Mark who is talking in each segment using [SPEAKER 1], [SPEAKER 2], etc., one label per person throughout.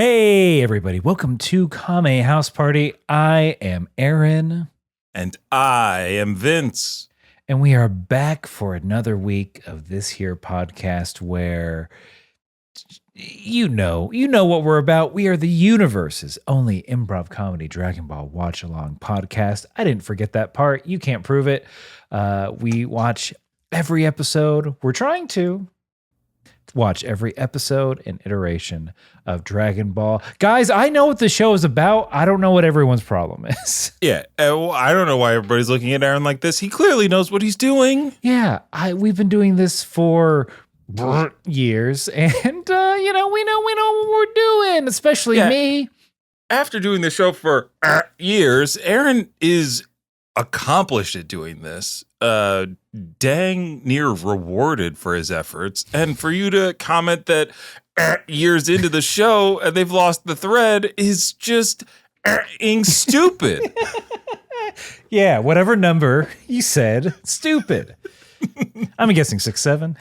[SPEAKER 1] Hey, everybody. Welcome to Kame House Party. I am Aaron.
[SPEAKER 2] And I am Vince.
[SPEAKER 1] And we are back for another week of this here podcast where you know what we're about. We are the universe's only improv comedy Dragon Ball watch along podcast. I didn't forget that part. You can't prove it. We watch every episode. We're trying to watch every episode and iteration of Dragon Ball. Guys, I know what the show is about. I don't know what everyone's problem is.
[SPEAKER 2] Yeah, I don't know why everybody's looking at Aaron like this. He clearly knows what he's doing.
[SPEAKER 1] Yeah, we've been doing this for years, and we know what we're doing, especially me.
[SPEAKER 2] After doing the show for years, Aaron is accomplished at doing this. Dang near rewarded for his efforts. And for you to comment that years into the show and they've lost the thread is just stupid.
[SPEAKER 1] Yeah, whatever number you said, stupid. I'm guessing 6, 7.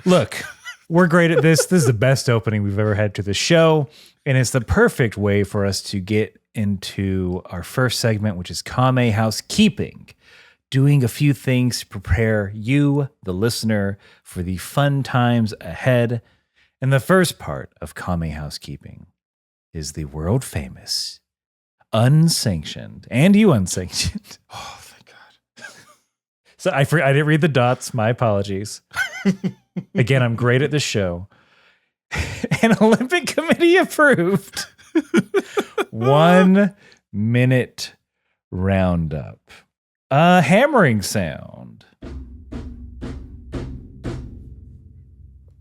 [SPEAKER 1] Look, we're great at this. This is the best opening we've ever had to the show. And it's the perfect way for us to get into our first segment, which is Kame Housekeeping. Doing a few things to prepare you, the listener, for the fun times ahead. And the first part of Kame Housekeeping is the world famous, unsanctioned, and you unsanctioned.
[SPEAKER 2] Oh, thank God.
[SPEAKER 1] So I didn't read the dots. My apologies. Again, I'm great at this show. An Olympic Committee approved 1 minute roundup. A hammering sound.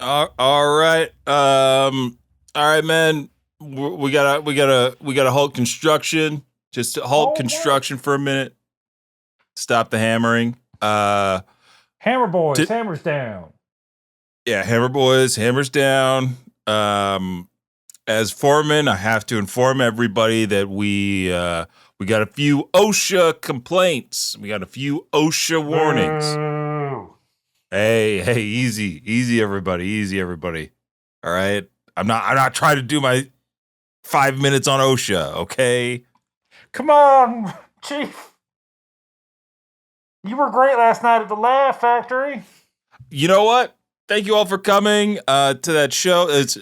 [SPEAKER 2] All right. All right, man. We gotta halt construction. Just halt construction for a minute. Stop the hammering.
[SPEAKER 1] Hammer boys, hammers down.
[SPEAKER 2] Yeah, hammer boys, hammers down. As foreman, I have to inform everybody that we got a few OSHA complaints. We got a few OSHA warnings. Hey, easy, everybody. All right, I'm not trying to do my 5 minutes on OSHA. Okay.
[SPEAKER 1] Come on, Chief. You were great last night at the Laugh Factory.
[SPEAKER 2] You know what? Thank you all for coming to that show. It's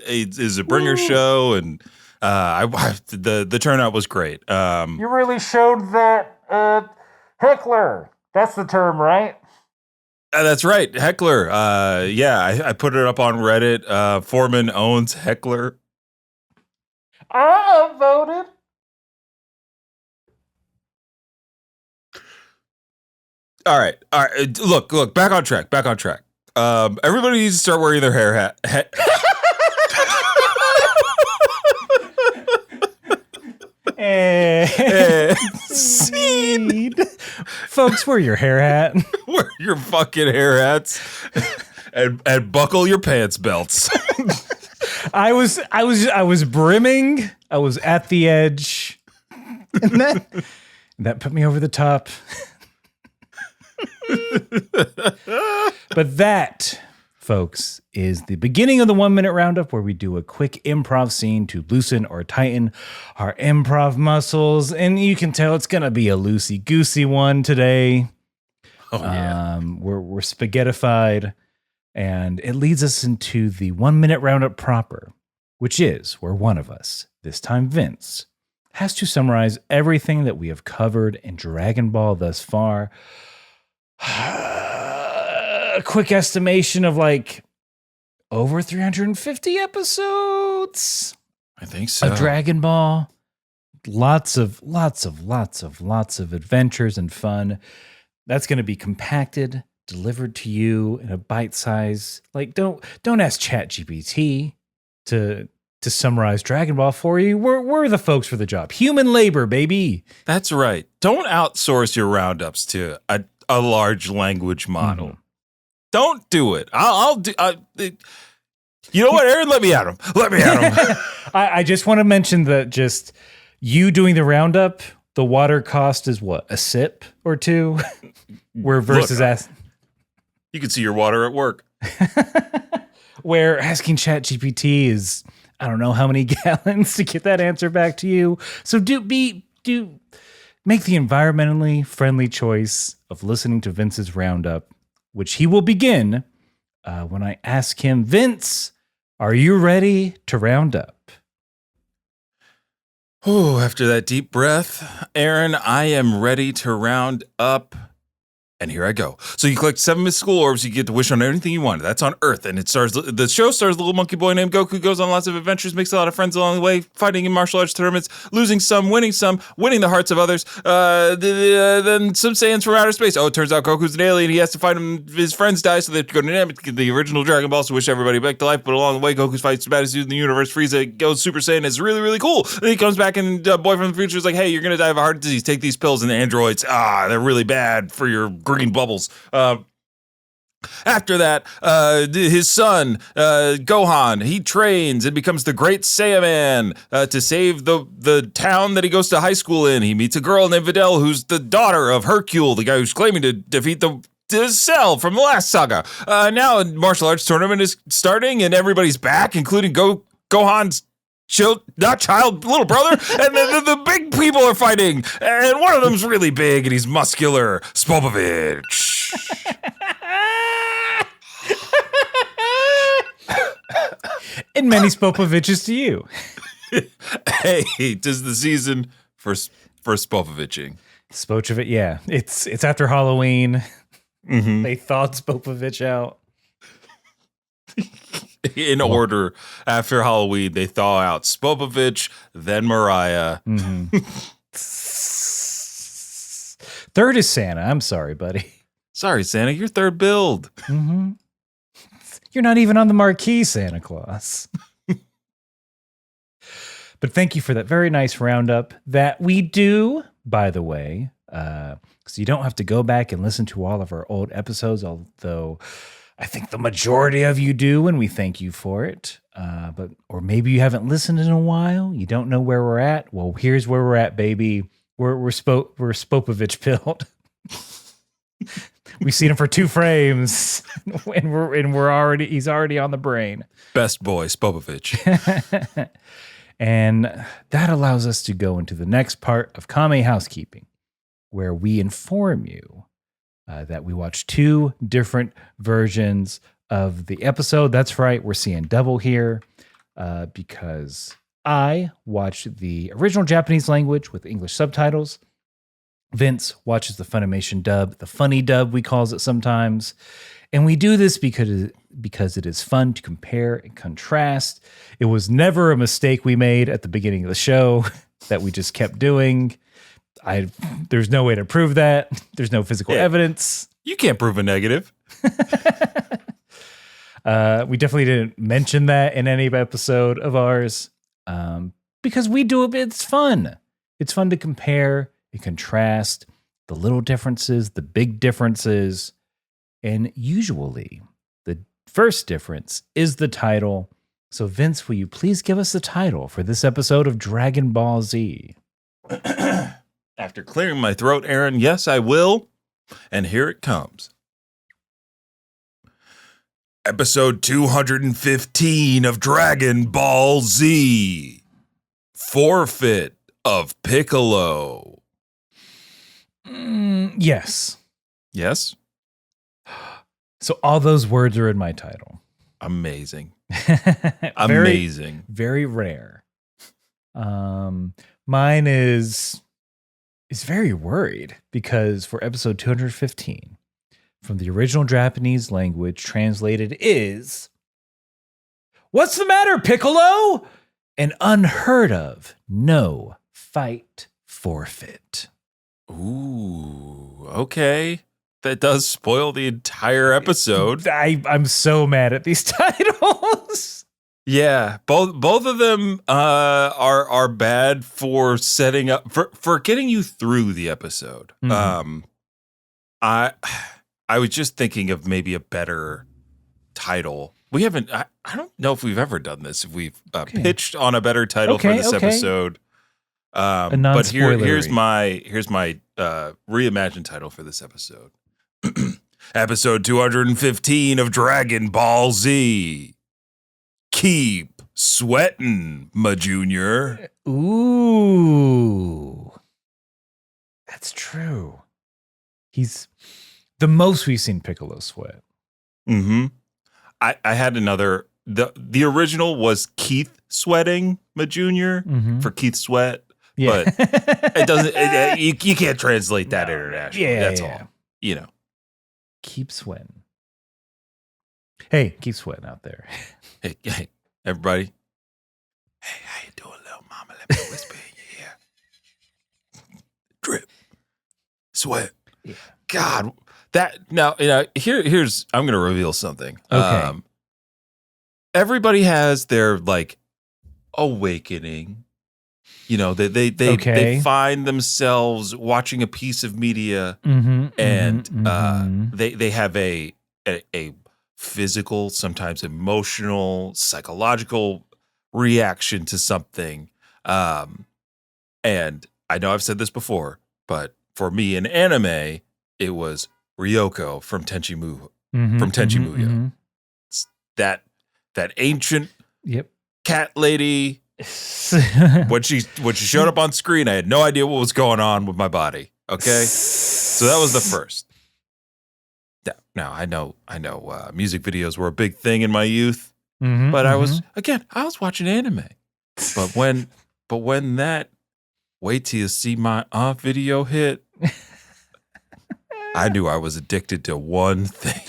[SPEAKER 2] a bringer show, and the turnout was great.
[SPEAKER 1] You really showed that heckler. That's the term, right?
[SPEAKER 2] That's right, heckler. Yeah, I put it up on Reddit. Foreman owns heckler.
[SPEAKER 1] I voted.
[SPEAKER 2] All right. Look. Back on track. Everybody needs to start wearing their hair hat.
[SPEAKER 1] Seed. Folks, wear your hair hat.
[SPEAKER 2] Wear your fucking hair hats and buckle your pants belts.
[SPEAKER 1] I was brimming. I was at the edge. And that put me over the top. But that, folks, is the beginning of the 1 minute roundup where we do a quick improv scene to loosen or tighten our improv muscles. And you can tell it's going to be a loosey-goosey one today.
[SPEAKER 2] Oh, yeah.
[SPEAKER 1] We're spaghettified. And it leads us into the 1 minute roundup proper, which is where one of us, this time Vince, has to summarize everything that we have covered in Dragon Ball thus far. A quick estimation of like over 350 episodes.
[SPEAKER 2] I think so.
[SPEAKER 1] Of Dragon Ball. Lots of adventures and fun. That's going to be compacted, delivered to you in a bite size. Like don't ask ChatGPT to summarize Dragon Ball for you. We're the folks for the job. Human labor, baby.
[SPEAKER 2] That's right. Don't outsource your roundups to a large language model. Mm-hmm. Don't do it. I'll do. You know what, Aaron? Let me at him.
[SPEAKER 1] I just want to mention that just you doing the roundup, the water cost is what, a sip or two? Where versus
[SPEAKER 2] Look, you can see your water at work.
[SPEAKER 1] where asking ChatGPT is, I don't know how many gallons to get that answer back to you. So do make the environmentally friendly choice of listening to Vince's roundup, which he will begin when I ask him, Vince, are you ready to round up?
[SPEAKER 2] Oh, after that deep breath, Aaron, I am ready to round up. And here I go. So you collect 7 mystical orbs. You get to wish on anything you want. That's on Earth. And the show stars a little monkey boy named Goku, goes on lots of adventures, makes a lot of friends along the way, fighting in martial arts tournaments, losing some, winning the hearts of others. Then some Saiyans from outer space. Oh, it turns out Goku's an alien. He has to fight him. His friends die, so they have to go to Namek to get the original Dragon Balls to wish everybody back to life. But along the way, Goku's fights the baddest dude in the universe. Frieza goes Super Saiyan. It's really, really cool. Then he comes back and boy from the future is like, hey, you're going to die of a heart disease. Take these pills. And the androids, they're really bad for your green bubbles. After that, his son, Gohan, he trains and becomes the Great Saiyaman to save the town that he goes to high school in. He meets a girl named Videl, who's the daughter of Hercule, the guy who's claiming to defeat the Cell from the last saga. Now a martial arts tournament is starting and everybody's back, including Gohan's little brother, and the big people are fighting, and one of them's really big and he's muscular, Spopovich.
[SPEAKER 1] And many Spopoviches to you.
[SPEAKER 2] Hey, 'tis the season for Spopoviching.
[SPEAKER 1] Spopovich, yeah. It's after Halloween.
[SPEAKER 2] Mm-hmm.
[SPEAKER 1] They thawed Spopovich out.
[SPEAKER 2] In order, after Halloween, they thaw out Spopovich, then Mariah.
[SPEAKER 1] Mm-hmm. Third is Santa. I'm sorry, buddy.
[SPEAKER 2] Sorry, Santa, you're third build.
[SPEAKER 1] Mm-hmm. You're not even on the marquee, Santa Claus. But thank you for that very nice roundup that we do, by the way, so you don't have to go back and listen to all of our old episodes, although I think the majority of you do, and we thank you for it. Or maybe you haven't listened in a while. You don't know where we're at. Well, here's where we're at, baby. We're Spopovich pilled. We've seen him for 2 frames, and he's already on the brain.
[SPEAKER 2] Best boy, Spopovich.
[SPEAKER 1] And that allows us to go into the next part of Kame Housekeeping, where we inform you that we watched 2 different versions of the episode. That's right, we're seeing double here because I watched the original Japanese language with English subtitles. Vince watches the Funimation dub, the funny dub we calls it sometimes. And we do this because it is fun to compare and contrast. It was never a mistake we made at the beginning of the show that we just kept doing. There's no way to prove that. There's no physical evidence.
[SPEAKER 2] You can't prove a negative.
[SPEAKER 1] We definitely didn't mention that in any episode of ours because we do it. It's fun. It's fun to compare and contrast the little differences, the big differences. And usually the first difference is the title. So Vince, will you please give us the title for this episode of Dragon Ball Z?
[SPEAKER 2] After clearing my throat, Aaron, yes, I will. And here it comes. Episode 215 of Dragon Ball Z. Forfeit of Piccolo.
[SPEAKER 1] Yes.
[SPEAKER 2] Yes?
[SPEAKER 1] So all those words are in my title.
[SPEAKER 2] Amazing.
[SPEAKER 1] Amazing. Very rare. Mine is very worried because for episode 215 from the original Japanese language translated is, "What's the matter, Piccolo?" An unheard of no fight forfeit.
[SPEAKER 2] Ooh, okay. That does spoil the entire episode.
[SPEAKER 1] I'm so mad at these titles.
[SPEAKER 2] Yeah, both of them are bad for setting up for getting you through the episode. Mm-hmm. I was just thinking of maybe a better title. We haven't. I don't know if we've ever done this. If we've pitched on a better title for this episode. But here's my reimagined title for this episode. Episode 215 of Dragon Ball Z. Keep sweatin', my junior.
[SPEAKER 1] Ooh. That's true. He's the most we've seen Piccolo sweat.
[SPEAKER 2] Mm-hmm. I had another. The original was Keith sweating, my junior, for Keith Sweat.
[SPEAKER 1] Yeah.
[SPEAKER 2] But it doesn't. You can't translate that internationally.
[SPEAKER 1] Yeah,
[SPEAKER 2] that's
[SPEAKER 1] yeah.
[SPEAKER 2] all. You know.
[SPEAKER 1] Keep sweating. Hey, keep sweating out there.
[SPEAKER 2] Hey, everybody. Hey, how you doing, little mama? Let me whisper in your ear. Drip, sweat.
[SPEAKER 1] Yeah.
[SPEAKER 2] God, that now. Here's. I'm going to reveal something.
[SPEAKER 1] Okay.
[SPEAKER 2] Everybody has their like awakening. You know, they find themselves watching a piece of media, and they have a physical, sometimes emotional, psychological reaction to something. And I know I've said this before, but for me in anime, it was Ryoko from Tenchi Muyo. It's that ancient cat lady. When she showed up on screen, I had no idea what was going on with my body. Okay, so that was the first. Now I know music videos were a big thing in my youth, but I was watching anime. But when that "Wait Till You See My Aunt" video hit, I knew I was addicted to one thing.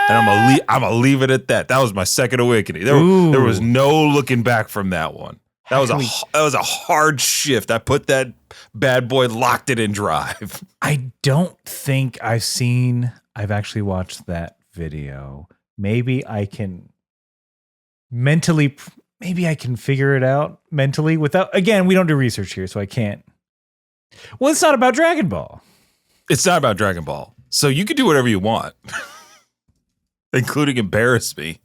[SPEAKER 2] And I'm gonna leave it at that. That was my second awakening. There was no looking back from that one. That was a hard shift. I put that bad boy, locked it in drive.
[SPEAKER 1] I don't think I've actually watched that video. Maybe I can figure it out mentally without, again, we don't do research here, so I can't. Well, it's not about Dragon Ball.
[SPEAKER 2] It's not about Dragon Ball. So you can do whatever you want. Including embarrass me.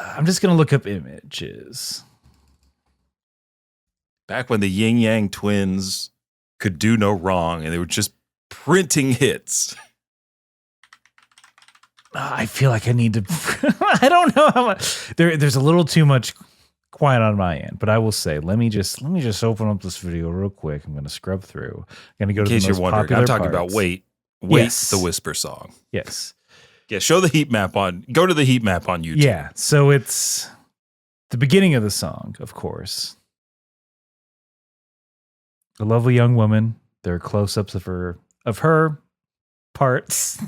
[SPEAKER 1] I'm just going to look up images.
[SPEAKER 2] Back when the Yin Yang twins could do no wrong and they were just printing hits.
[SPEAKER 1] I feel like I need to... I don't know how much... There's a little too much quiet on my end, but I will say, let me just open up this video real quick. I'm going to scrub through. I'm going to go to the most popular parts. In case you're wondering, I'm talking about
[SPEAKER 2] Wait, the Whisper song.
[SPEAKER 1] Yes.
[SPEAKER 2] Yeah, show the heat map go to the heat map on YouTube.
[SPEAKER 1] Yeah, so it's the beginning of the song, of course. A lovely young woman. There are close-ups of her parts.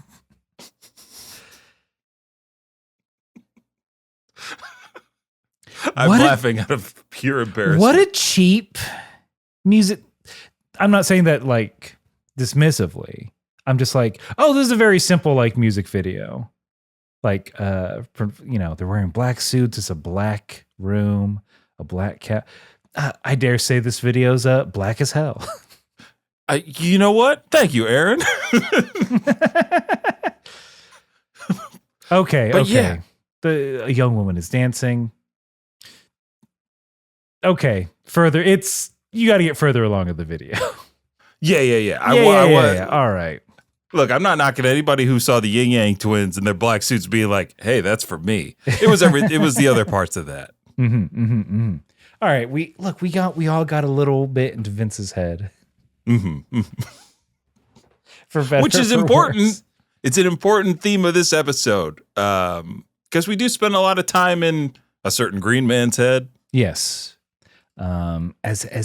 [SPEAKER 2] I'm laughing out of pure embarrassment.
[SPEAKER 1] What a cheap music. I'm not saying that like dismissively. I'm just like, oh, this is a very simple like music video. Like, they're wearing black suits. It's a black room, a black cat. I dare say this video's black as hell.
[SPEAKER 2] You know what? Thank you, Aaron.
[SPEAKER 1] Okay.
[SPEAKER 2] Yeah.
[SPEAKER 1] A young woman is dancing. Okay. Further, you got to get further along in the video.
[SPEAKER 2] Yeah.
[SPEAKER 1] All right.
[SPEAKER 2] Look, I'm not knocking anybody who saw the Yin Yang twins in their black suits being like, "Hey, that's for me." It was the other parts of that.
[SPEAKER 1] All right, we all got a little bit into Vince's head. For better,
[SPEAKER 2] which is important. Worse. It's an important theme of this episode because we do spend a lot of time in a certain green man's head.
[SPEAKER 1] Yes,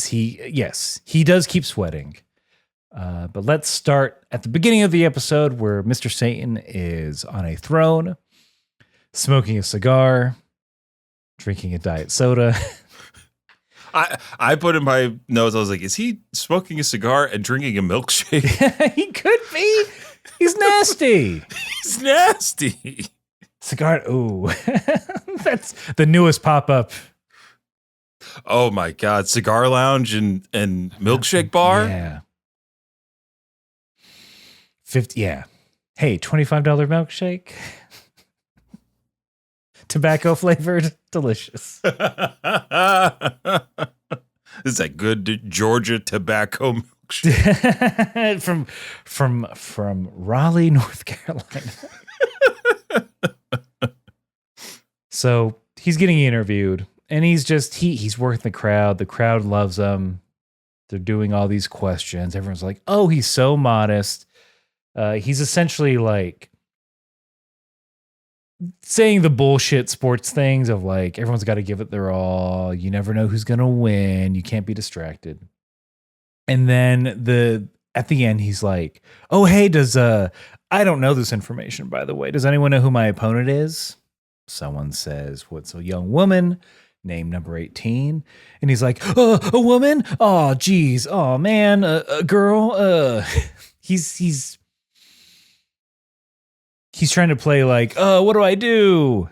[SPEAKER 1] he does keep sweating. But let's start at the beginning of the episode where Mr. Satan is on a throne, smoking a cigar, drinking a diet soda.
[SPEAKER 2] I put in my notes, I was like, is he smoking a cigar and drinking a milkshake?
[SPEAKER 1] He could be. He's nasty.
[SPEAKER 2] He's nasty.
[SPEAKER 1] Cigar. Ooh. That's the newest pop-up.
[SPEAKER 2] Oh my God. Cigar lounge and milkshake bar?
[SPEAKER 1] Yeah. 50, yeah. Hey, $25 milkshake. Tobacco flavored, delicious.
[SPEAKER 2] It's a good Georgia tobacco
[SPEAKER 1] from Raleigh, North Carolina. So he's getting interviewed, and he's working the crowd. The crowd loves him. They're doing all these questions. Everyone's like, "Oh, he's so modest." He's essentially like saying the bullshit sports things of like, everyone's got to give it their all. You never know who's gonna win. You can't be distracted. And then at the end, he's like, "Oh, hey, I don't know this information, by the way. Does anyone know who my opponent is?" Someone says, "What's a young woman named number 18?" And he's like, "A woman? Oh, geez. Oh, man. A girl." He's trying to play like, what do I do?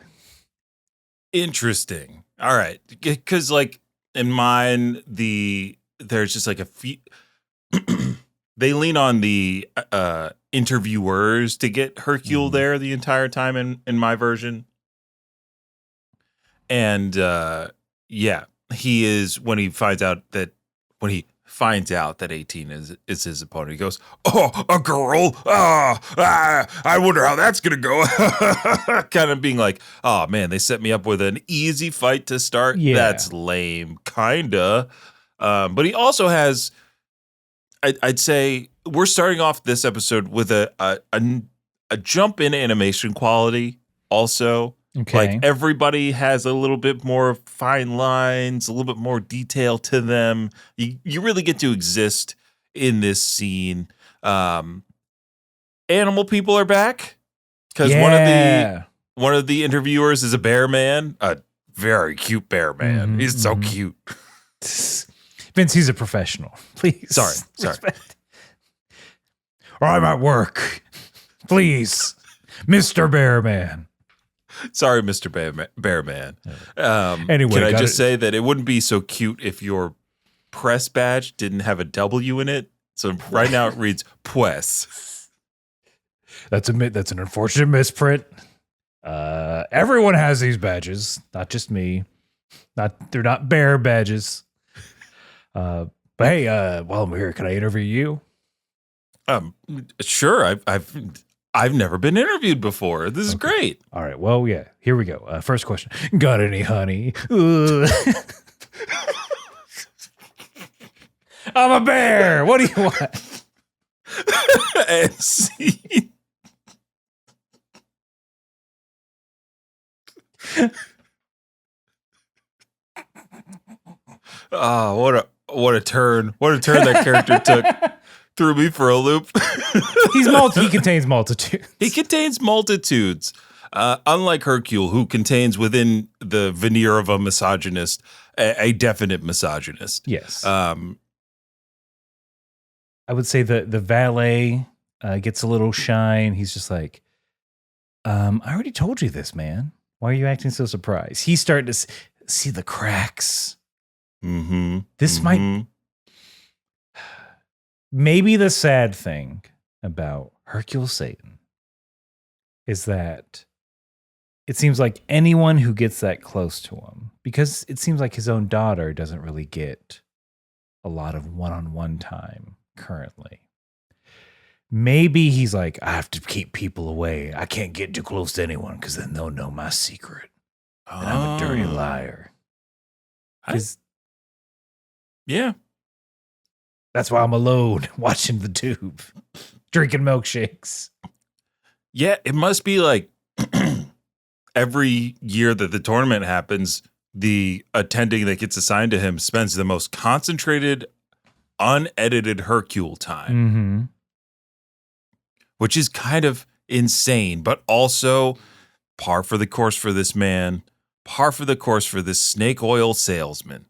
[SPEAKER 2] Interesting. All right. Because like in mine, there's just like a few, they lean on the interviewers to get Hercule there the entire time in my version. And yeah, he is, when he finds out that 18 is his opponent, he goes, "Oh, a girl? I wonder how that's gonna go." Kind of being like, "Oh man, they set me up with an easy fight to start.
[SPEAKER 1] Yeah.
[SPEAKER 2] That's lame, kinda." But he also has, I'd say, we're starting off this episode with a jump in animation quality. Also,
[SPEAKER 1] Okay.
[SPEAKER 2] like everybody has a little bit more fine lines, a little bit more detail to them. You really get to exist in this scene. Animal people are back because one of the interviewers is a bear man, a very cute bear man. He's so cute.
[SPEAKER 1] Vince, he's a professional. Please.
[SPEAKER 2] Sorry.
[SPEAKER 1] Respect. I'm at work. Please, Mr. Bearman.
[SPEAKER 2] Sorry, Mr. Bearman.
[SPEAKER 1] Anyway,
[SPEAKER 2] can I just say that it wouldn't be so cute if your press badge didn't have a W in it? So right now it reads Pues.
[SPEAKER 1] That's an unfortunate misprint. Everyone has these badges, not just me. They're not bear badges. But hey, while I'm here, can I interview you?
[SPEAKER 2] Sure. I've never been interviewed before. This is great.
[SPEAKER 1] All right. Well, yeah. Here we go. First question. Got any honey? I'm a bear. What do you want?
[SPEAKER 2] And see. Oh, what a turn. What a turn that character took. Threw me for a loop.
[SPEAKER 1] He contains multitudes.
[SPEAKER 2] He contains multitudes. Unlike Hercule, who contains within the veneer of a misogynist, a definite misogynist.
[SPEAKER 1] Yes. I would say the valet gets a little shine. He's just like, I already told you this, man. Why are you acting so surprised? He's starting to see the cracks. This might... Maybe the sad thing about Hercule Satan is that it seems like anyone who gets that close to him, because it seems like his own daughter doesn't really get a lot of one-on-one time currently. Maybe he's like, I have to keep people away. I can't get too close to anyone because then they'll know my secret. And I'm a dirty liar.
[SPEAKER 2] Yeah.
[SPEAKER 1] That's why I'm alone watching the tube, drinking milkshakes.
[SPEAKER 2] Yeah, it must be like every year that the tournament happens, the attending that gets assigned to him spends the most concentrated, unedited Hercule time, which is kind of insane, but also par for the course for this man, par for the course for this snake oil salesman.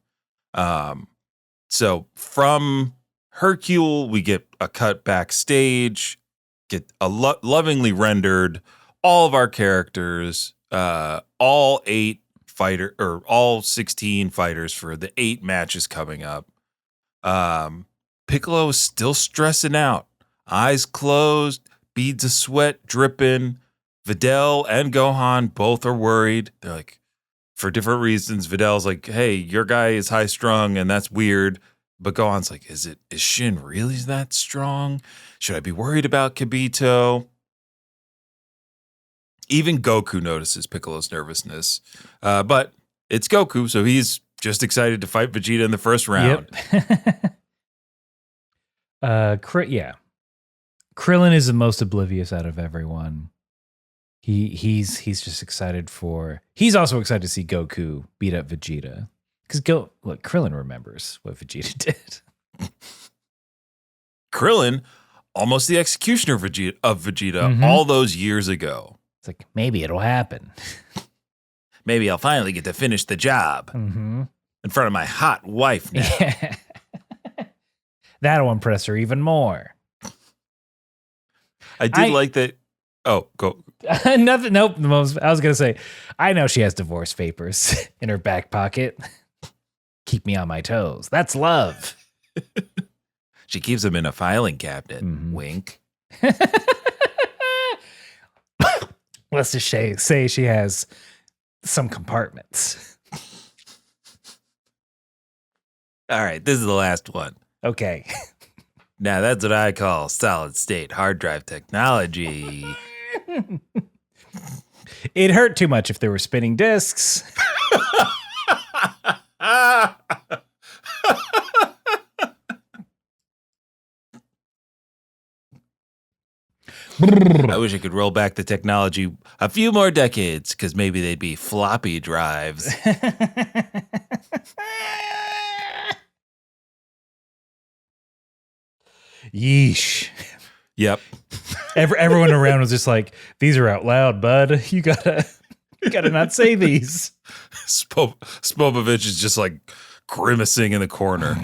[SPEAKER 2] So from Hercule, we get a cut backstage, get a lovingly rendered all of our characters, all 16 fighters for the 8 matches coming up. Piccolo is still stressing out, eyes closed, beads of sweat dripping. Videl and Gohan both are worried. They're like, for different reasons. Videl's like, hey, your guy is high strung and that's weird. But Gohan's like, is Shin really that strong? Should I be worried about Kibito? Even Goku notices Piccolo's nervousness. But it's Goku, so he's just excited to fight Vegeta in the first round.
[SPEAKER 1] Yep. Yeah. Krillin is the most oblivious out of everyone. He's just excited he's also excited to see Goku beat up Vegeta. Because Krillin remembers what Vegeta did.
[SPEAKER 2] Krillin, almost the executioner of Vegeta all those years ago.
[SPEAKER 1] It's like, maybe it'll happen.
[SPEAKER 2] Maybe I'll finally get to finish the job in front of my hot wife now.
[SPEAKER 1] Yeah. That'll impress her even more.
[SPEAKER 2] I did like that. Oh, go.
[SPEAKER 1] Nothing. Nope. I was going to say, I know she has divorce papers in her back pocket. Keep me on my toes. That's love.
[SPEAKER 2] She keeps them in a filing cabinet. Wink.
[SPEAKER 1] Let's just say she has some compartments.
[SPEAKER 2] All right, this is the last one.
[SPEAKER 1] Okay.
[SPEAKER 2] Now that's what I call solid state hard drive technology.
[SPEAKER 1] It hurt too much if there were spinning discs.
[SPEAKER 2] I wish I could roll back the technology a few more decades, because maybe they'd be floppy drives.
[SPEAKER 1] Yeesh.
[SPEAKER 2] Yep.
[SPEAKER 1] Everyone around was just like, these are out loud, bud. You gotta not say these.
[SPEAKER 2] Spopovich is just like grimacing in the corner.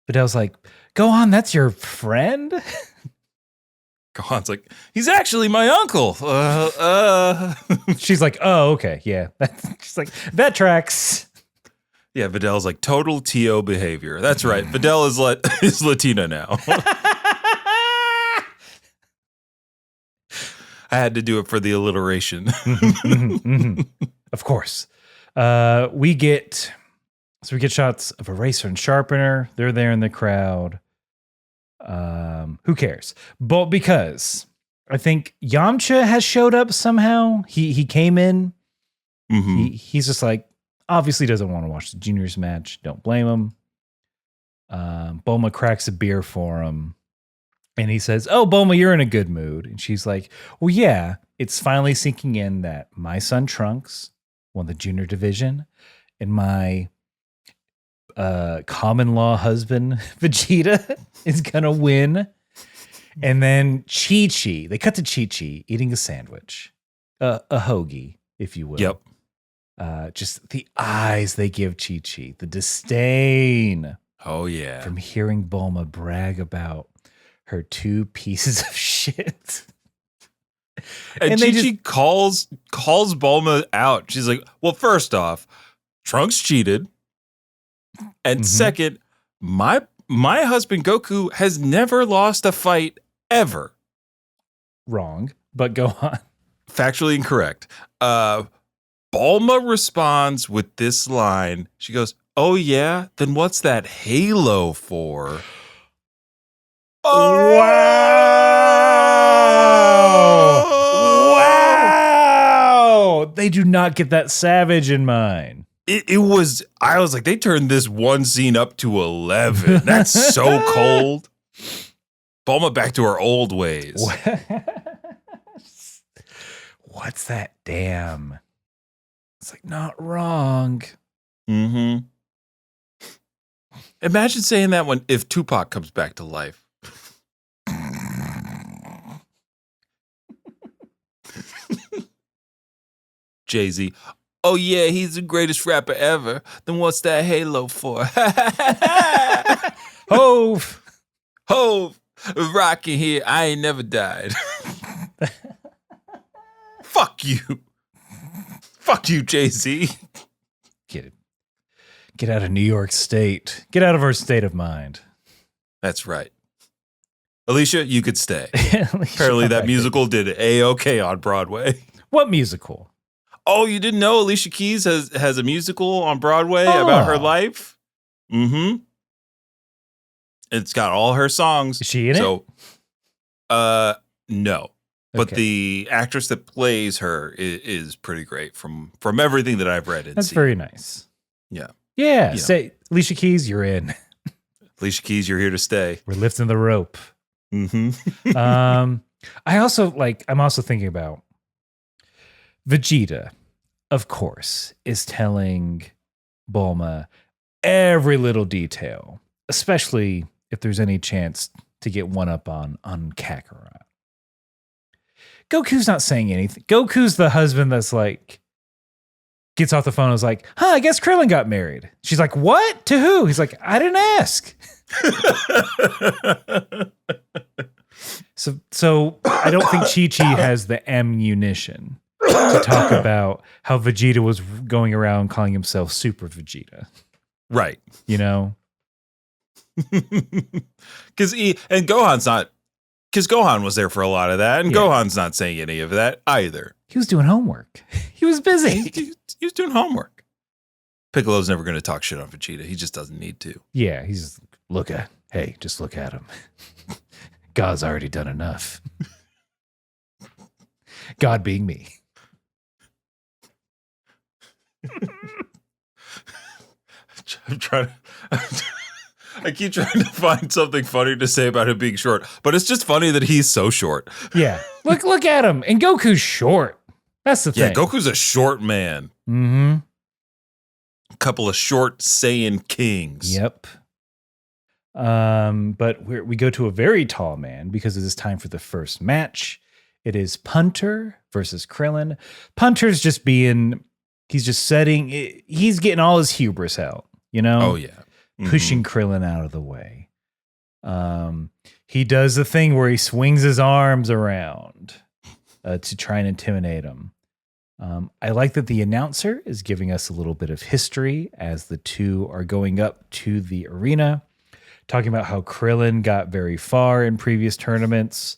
[SPEAKER 1] But I was like, go on, that's your friend?
[SPEAKER 2] Gohan's like, he's actually my uncle.
[SPEAKER 1] She's like, oh, okay, yeah. She's like, that tracks.
[SPEAKER 2] Yeah, Videl's like total TO behavior. That's right. Videl is Latina now. I had to do it for the alliteration.
[SPEAKER 1] Of course. We get shots of Eraser and Sharpener. They're there in the crowd. Who cares? But because I think Yamcha has showed up somehow. He came in. He's just like, obviously doesn't want to watch the juniors match. Don't blame him. Bulma cracks a beer for him. And he says, oh, Bulma, you're in a good mood. And she's like, well, yeah, it's finally sinking in that my son Trunks won the junior division and my common law husband Vegeta is going to win. And then Chi-Chi, they cut to Chi-Chi eating a sandwich, a hoagie, if you will.
[SPEAKER 2] Yep.
[SPEAKER 1] Just the eyes they give Chi-Chi, the disdain.
[SPEAKER 2] Oh, yeah.
[SPEAKER 1] From hearing Bulma brag about her two pieces of shit.
[SPEAKER 2] And Chi-Chi calls Bulma out. She's like, well, first off, Trunks cheated. And second, my husband Goku has never lost a fight ever.
[SPEAKER 1] Wrong, but go on.
[SPEAKER 2] Factually incorrect. Bulma responds with this line. She goes, oh, yeah? Then what's that halo for?
[SPEAKER 1] Oh, wow! They do not get that savage in mind.
[SPEAKER 2] I was like, they turned this one scene up to 11. That's so cold. Bulma back to her old ways.
[SPEAKER 1] What's that damn? It's like, not wrong.
[SPEAKER 2] Imagine saying that if Tupac comes back to life. Jay-Z. Oh, yeah, he's the greatest rapper ever. Then what's that halo for?
[SPEAKER 1] Hove.
[SPEAKER 2] Rockin' here. I ain't never died. Fuck you. Fuck you, Jay-Z.
[SPEAKER 1] Get out of New York State. Get out of our state of mind.
[SPEAKER 2] That's right. Alicia, you could stay. Apparently that musical did A-OK on Broadway.
[SPEAKER 1] What musical?
[SPEAKER 2] Oh, you didn't know Alicia Keys has a musical on Broadway about her life? It's got all her songs.
[SPEAKER 1] Is she in
[SPEAKER 2] it? No. But
[SPEAKER 1] Okay.
[SPEAKER 2] the actress that plays her is pretty great from everything that I've read and
[SPEAKER 1] That's
[SPEAKER 2] seen.
[SPEAKER 1] very nice.
[SPEAKER 2] Yeah.
[SPEAKER 1] Yeah.
[SPEAKER 2] You
[SPEAKER 1] Say, Alicia Keys, you're in.
[SPEAKER 2] Alicia Keys, you're here to stay.
[SPEAKER 1] We're lifting the rope.
[SPEAKER 2] Mm-hmm.
[SPEAKER 1] I'm also thinking about Vegeta, of course, is telling Bulma every little detail, especially if there's any chance to get one up on Kakarot. Goku's not saying anything. Goku's the husband that's like, gets off the phone and is like, I guess Krillin got married. She's like, what? To who? He's like, I didn't ask. So I don't think Chi-Chi has the ammunition to talk about how Vegeta was going around calling himself Super Vegeta.
[SPEAKER 2] Right.
[SPEAKER 1] You know?
[SPEAKER 2] Because Gohan was there for a lot of that, and Gohan's not saying any of that either.
[SPEAKER 1] He was doing homework. He was busy.
[SPEAKER 2] He was doing homework. Piccolo's never going to talk shit on Vegeta. He just doesn't need to.
[SPEAKER 1] Yeah, he's just look at him. God's already done enough. God being me.
[SPEAKER 2] I keep trying to find something funny to say about him being short, but it's just funny that he's so short.
[SPEAKER 1] Yeah. Look at him. And Goku's short. That's the thing.
[SPEAKER 2] Yeah, Goku's a short man.
[SPEAKER 1] Mm-hmm.
[SPEAKER 2] A couple of short Saiyan kings.
[SPEAKER 1] Yep. But we go to a very tall man because it is time for the first match. It is Punter versus Krillin. Punter's just getting all his hubris out, you know?
[SPEAKER 2] Oh, yeah. Mm-hmm.
[SPEAKER 1] Pushing Krillin out of the way. He does the thing where he swings his arms around to try and intimidate him. I like that the announcer is giving us a little bit of history as the two are going up to the arena, talking about how Krillin got very far in previous tournaments,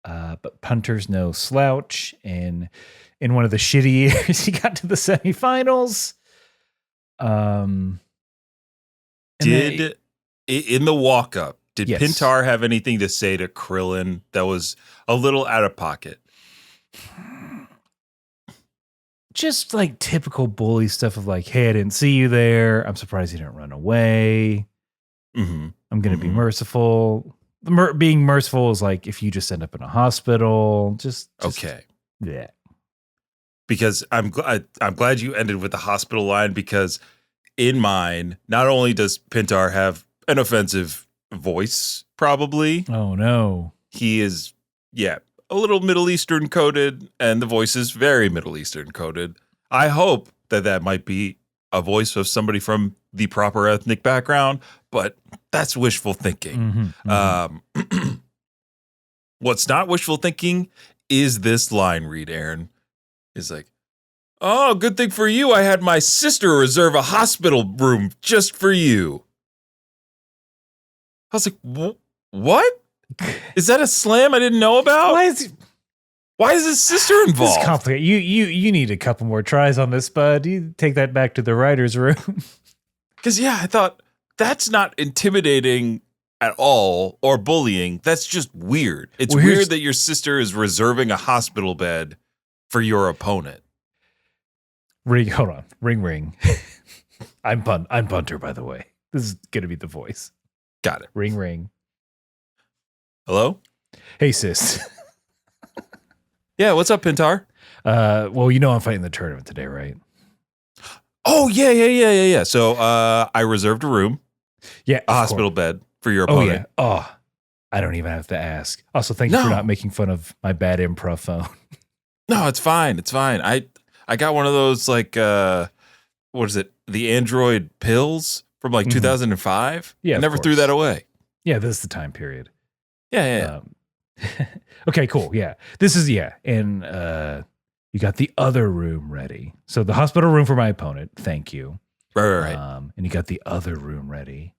[SPEAKER 1] but Punter's no slouch. And in one of the shitty years, he got to the semifinals.
[SPEAKER 2] In the walk-up, did
[SPEAKER 1] Yes.
[SPEAKER 2] Pintar have anything to say to Krillin that was a little out of pocket?
[SPEAKER 1] Just like typical bully stuff of like, hey, I didn't see you there. I'm surprised you didn't run away.
[SPEAKER 2] Mm-hmm.
[SPEAKER 1] I'm going to be merciful. Being merciful is like if you just end up in a hospital. Just
[SPEAKER 2] okay.
[SPEAKER 1] Yeah.
[SPEAKER 2] Because I'm glad you ended with the hospital line, because in mine, not only does Pintar have an offensive voice, probably.
[SPEAKER 1] Oh, no.
[SPEAKER 2] He is, a little Middle Eastern coded, and the voice is very Middle Eastern coded. I hope that might be a voice of somebody from the proper ethnic background, but that's wishful thinking.
[SPEAKER 1] Mm-hmm.
[SPEAKER 2] What's not wishful thinking is this line read, Aaron. Is like, oh, good thing for you. I had my sister reserve a hospital room just for you. I was like, what? Is that a slam I didn't know about? Why is his sister involved?
[SPEAKER 1] It's complicated. You need a couple more tries on this, bud. You take that back to the writer's room.
[SPEAKER 2] Because, I thought that's not intimidating at all or bullying. That's just weird. It's weird that your sister is reserving a hospital bed for your opponent.
[SPEAKER 1] Hold on. Ring. I'm Punter, by the way. This is going to be the voice.
[SPEAKER 2] Got it.
[SPEAKER 1] Ring.
[SPEAKER 2] Hello?
[SPEAKER 1] Hey, sis.
[SPEAKER 2] Yeah, what's up, Pintar?
[SPEAKER 1] Well, I'm fighting the tournament today, right?
[SPEAKER 2] Oh, yeah. So I reserved a room.
[SPEAKER 1] Yeah.
[SPEAKER 2] A hospital bed for your opponent.
[SPEAKER 1] Oh, yeah. I don't even have to ask. Also, thank you for not making fun of my bad improv phone.
[SPEAKER 2] No, it's fine. I got one of those, like, what is it? The Android pills from like 2005.
[SPEAKER 1] Yeah,
[SPEAKER 2] I never threw that away.
[SPEAKER 1] Yeah, this is the time period.
[SPEAKER 2] Yeah.
[SPEAKER 1] Okay, cool. Yeah. This is, and you got the other room ready. So the hospital room for my opponent. Thank you.
[SPEAKER 2] Right.
[SPEAKER 1] And you got the other room ready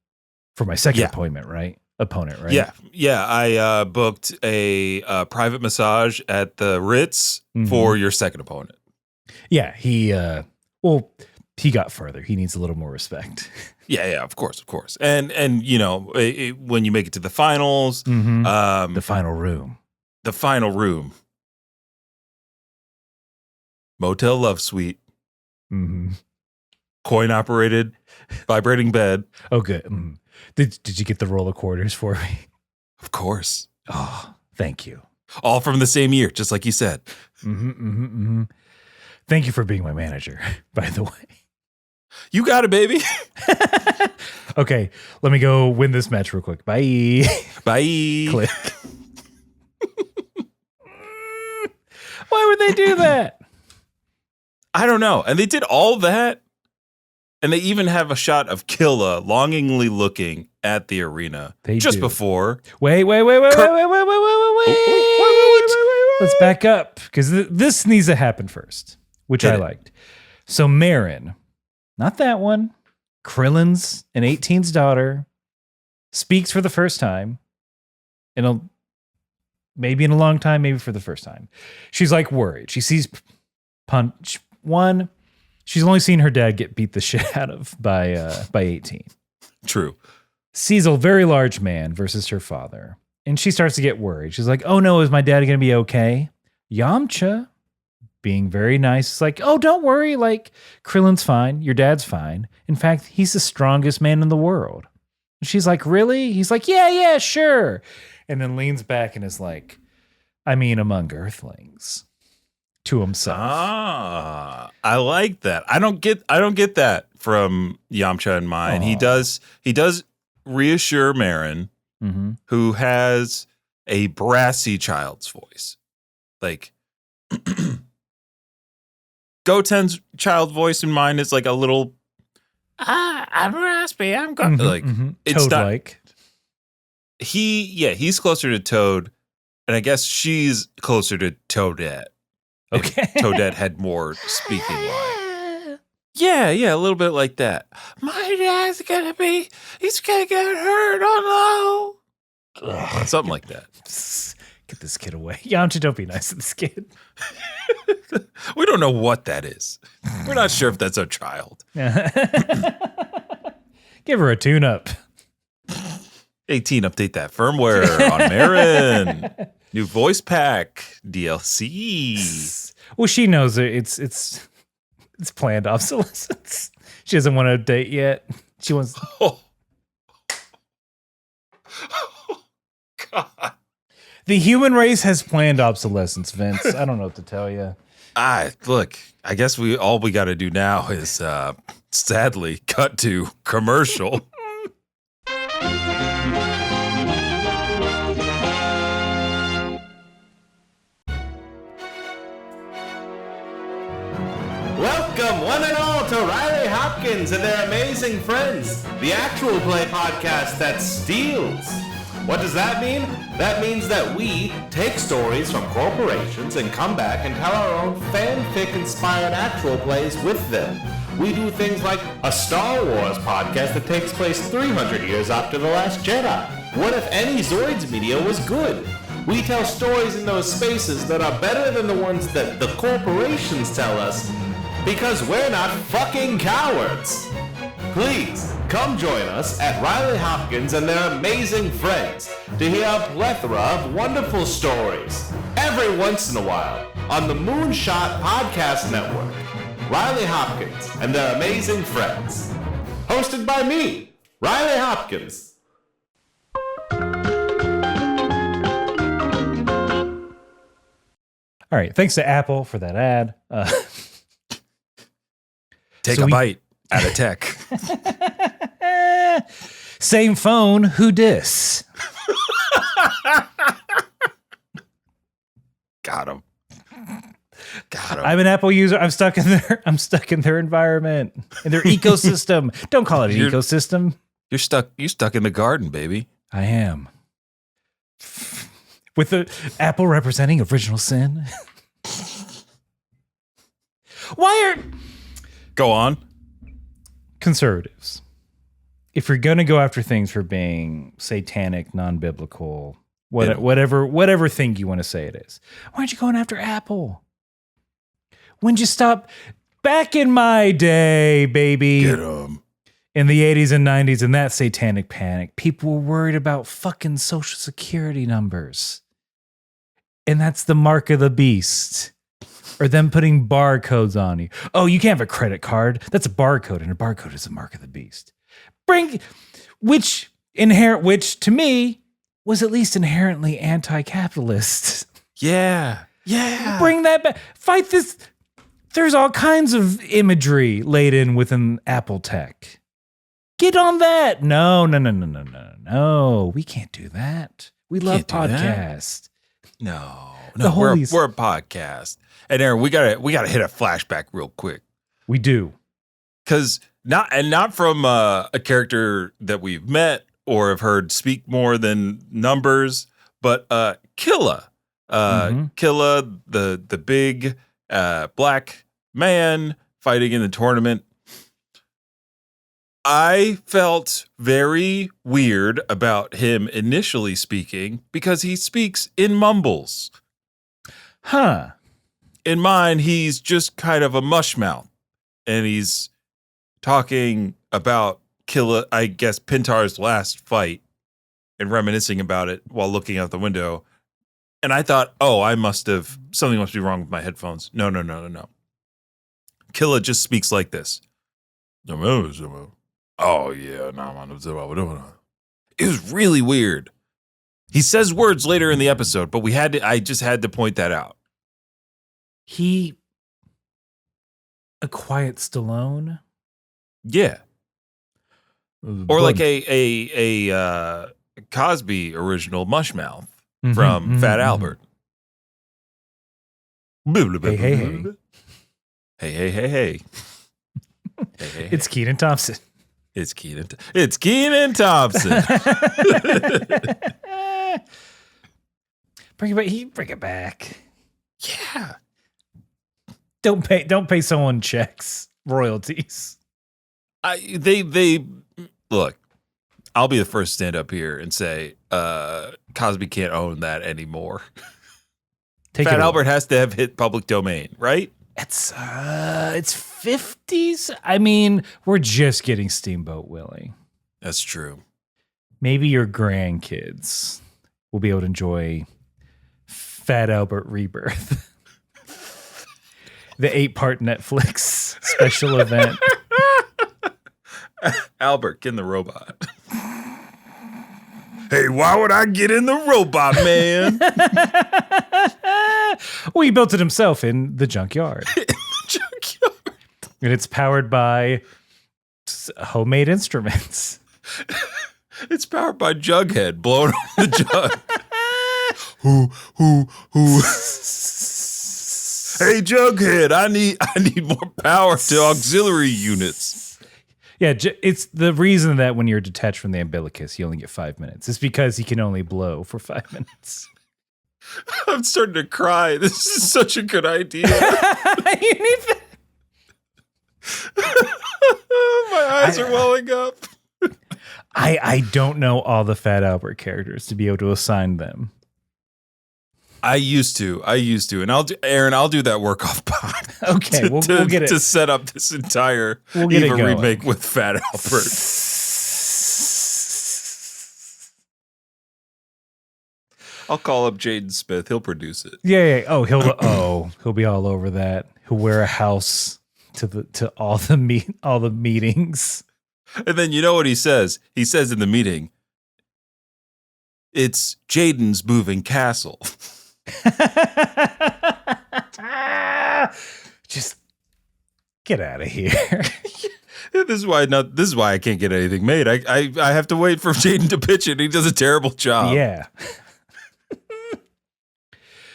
[SPEAKER 1] for my second opponent, right? Opponent, right?
[SPEAKER 2] Yeah. I booked a private massage at the Ritz for your second opponent.
[SPEAKER 1] Yeah, he got further. He needs a little more respect.
[SPEAKER 2] Yeah, of course. And when you make it to the finals,
[SPEAKER 1] The final room.
[SPEAKER 2] the final room, motel love suite,
[SPEAKER 1] Mm-hmm.
[SPEAKER 2] coin operated, vibrating bed.
[SPEAKER 1] Oh, good. Mm. Did you get the roll of quarters for me?
[SPEAKER 2] Of course.
[SPEAKER 1] Oh, thank you.
[SPEAKER 2] All from the same year, just like you said.
[SPEAKER 1] Thank you for being my manager, by the way.
[SPEAKER 2] You got it, baby.
[SPEAKER 1] Okay, let me go win this match real quick. Bye.
[SPEAKER 2] Bye.
[SPEAKER 1] Click. Why would they do that?
[SPEAKER 2] I don't know. And they did all that. And they even have a shot of Killa longingly looking at the arena
[SPEAKER 1] They
[SPEAKER 2] just
[SPEAKER 1] do.
[SPEAKER 2] before.
[SPEAKER 1] Wait. Let's back up because this needs to happen first, which I liked. So Marin, not that one, Krillin's and 18's daughter, speaks for the first time maybe in a long time, maybe for the first time. She's like worried. She sees Punch one. She's only seen her dad get beat the shit out of by 18.
[SPEAKER 2] True.
[SPEAKER 1] Sees a very large man versus her father. And she starts to get worried. She's like, oh no, is my dad going to be okay? Yamcha, being very nice, is like, oh, don't worry. Like, Krillin's fine. Your dad's fine. In fact, he's the strongest man in the world. And she's like, really? He's like, yeah, sure. And then leans back and is like, I mean, among earthlings. To himself.
[SPEAKER 2] I like that. I don't get that from Yamcha in mine. He does reassure Marin, who has a brassy child's voice. Like Goten's child voice in mine is like a little I'm raspy. I'm going like it's
[SPEAKER 1] Toad-like.
[SPEAKER 2] He's closer to Toad, and I guess she's closer to Toadette.
[SPEAKER 1] Okay.
[SPEAKER 2] Toadette had more speaking line. Yeah, a little bit like that. My dad's he's gonna get hurt, oh no. Something like that.
[SPEAKER 1] Get this kid away. Yamcha, don't be nice to this kid.
[SPEAKER 2] We don't know what that is. We're not sure if that's a child.
[SPEAKER 1] Give her a tune-up.
[SPEAKER 2] 18, update that firmware on Marin. New voice pack, DLC.
[SPEAKER 1] Well, she knows it's planned obsolescence. She doesn't want to update yet. She wants.
[SPEAKER 2] Oh, God.
[SPEAKER 1] The human race has planned obsolescence, Vince. I don't know what to tell you.
[SPEAKER 2] Look, I guess all we got to do now is sadly cut to commercial.
[SPEAKER 3] Welcome, one and all, to Riley Hopkins and their amazing friends, the actual play podcast that steals. What does that mean? That means that we take stories from corporations and come back and tell our own fanfic-inspired actual plays with them. We do things like a Star Wars podcast that takes place 300 years after The Last Jedi. What if any Zoids media was good? We tell stories in those spaces that are better than the ones that the corporations tell us, because we're not fucking cowards. Please, come join us at Riley Hopkins and their amazing friends to hear a plethora of wonderful stories every once in a while on the Moonshot Podcast Network. Riley Hopkins and their amazing friends. Hosted by me, Riley Hopkins.
[SPEAKER 1] All right. Thanks to Apple for that ad.
[SPEAKER 2] Take a bite out of tech.
[SPEAKER 1] Same phone. Who dis?
[SPEAKER 2] Got him.
[SPEAKER 1] I'm an Apple user. I'm stuck in their environment, in their ecosystem. Don't call it an ecosystem.
[SPEAKER 2] You're stuck in the garden, baby.
[SPEAKER 1] I am. With the Apple representing original sin. Why are
[SPEAKER 2] Go on.
[SPEAKER 1] conservatives, if you're going to go after things for being satanic, non-biblical, whatever thing you want to say it is, why aren't you going after Apple? When'd you stop? Back in my day, baby.
[SPEAKER 2] Get him.
[SPEAKER 1] in the 80s and 90s, in that satanic panic, people were worried about fucking social security numbers. And that's the mark of the beast. Or them putting barcodes on you. Oh, you can't have a credit card. That's a barcode, and a barcode is the mark of the beast. Which to me was at least inherently anti-capitalist.
[SPEAKER 2] Yeah. Yeah.
[SPEAKER 1] Bring that back. Fight this. There's all kinds of imagery laid in within Apple tech. Get on that. No. We can't do that. We love podcasts.
[SPEAKER 2] No, we're a podcast. And Aaron, we gotta hit a flashback real quick.
[SPEAKER 1] We do.
[SPEAKER 2] Because not from a character that we've met or have heard speak more than numbers, but Killa. Killa, the big black man fighting in the tournament. I felt very weird about him initially speaking because he speaks in mumbles.
[SPEAKER 1] Huh.
[SPEAKER 2] In mine, he's just kind of a mushmouth. And he's talking about I guess, Pintar's last fight and reminiscing about it while looking out the window. And I thought, something must be wrong with my headphones. No. Killa just speaks like this. Oh, yeah. It was really weird. He says words later in the episode, but I just had to point that out.
[SPEAKER 1] A quiet Stallone?
[SPEAKER 2] Yeah. Or like a Cosby original mushmouth from Fat Albert.
[SPEAKER 1] Hey.
[SPEAKER 2] Hey.
[SPEAKER 1] It's Kenan Thompson.
[SPEAKER 2] It's Kenan Thompson.
[SPEAKER 1] Bring it back.
[SPEAKER 2] Yeah.
[SPEAKER 1] Don't pay someone checks, royalties.
[SPEAKER 2] They look. I'll be the first to stand up here and say Cosby can't own that anymore. Fat Albert has to have hit public domain, right?
[SPEAKER 1] It's 50s. I mean, we're just getting Steamboat Willie.
[SPEAKER 2] That's true.
[SPEAKER 1] Maybe your grandkids will be able to enjoy Fat Albert Rebirth. The 8-part Netflix special event.
[SPEAKER 2] Albert, get in the robot. Hey, why would I get in the robot, man?
[SPEAKER 1] Well, he built it himself in the junkyard. And it's powered by homemade instruments.
[SPEAKER 2] It's powered by Jughead blowing on the jug. Who? Hey, Jughead, I need more power to auxiliary units.
[SPEAKER 1] Yeah, it's the reason that when you're detached from the umbilicus, you only get 5 minutes. It's because he can only blow for 5 minutes.
[SPEAKER 2] I'm starting to cry. This is such a good idea. My eyes are welling up.
[SPEAKER 1] I don't know all the Fat Albert characters to be able to assign them.
[SPEAKER 2] I used to, and I'll do that work off pod.
[SPEAKER 1] Okay, we'll get it
[SPEAKER 2] to set up this entire Eva remake with Fat Albert. I'll call up Jaden Smith. He'll produce it.
[SPEAKER 1] Yeah. Oh, he'll be all over that. He'll wear a house to all the meetings.
[SPEAKER 2] And then you know what he says? He says in the meeting, "It's Jaden's moving castle."
[SPEAKER 1] Just get out of here.
[SPEAKER 2] This is why I can't get anything made. I have to wait for Jaden to pitch it. He does a terrible job.
[SPEAKER 1] Yeah.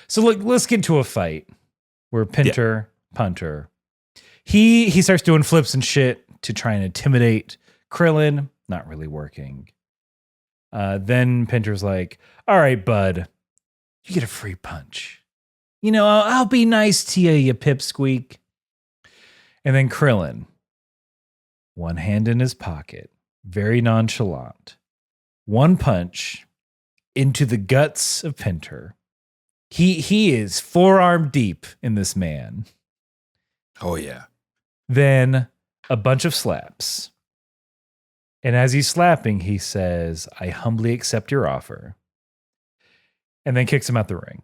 [SPEAKER 1] So look, let's get into a fight where Punter, he starts doing flips and shit to try and intimidate Krillin. Not really working. Then Pinter's like, "All right, bud, you get a free punch. You know, I'll be nice to you pipsqueak." And then Krillin, one hand in his pocket, very nonchalant, one punch into the guts of Pinter. He is forearm deep in this man.
[SPEAKER 2] Oh, yeah.
[SPEAKER 1] Then a bunch of slaps. And as he's slapping, he says, "I humbly accept your offer." And then kicks him out the ring.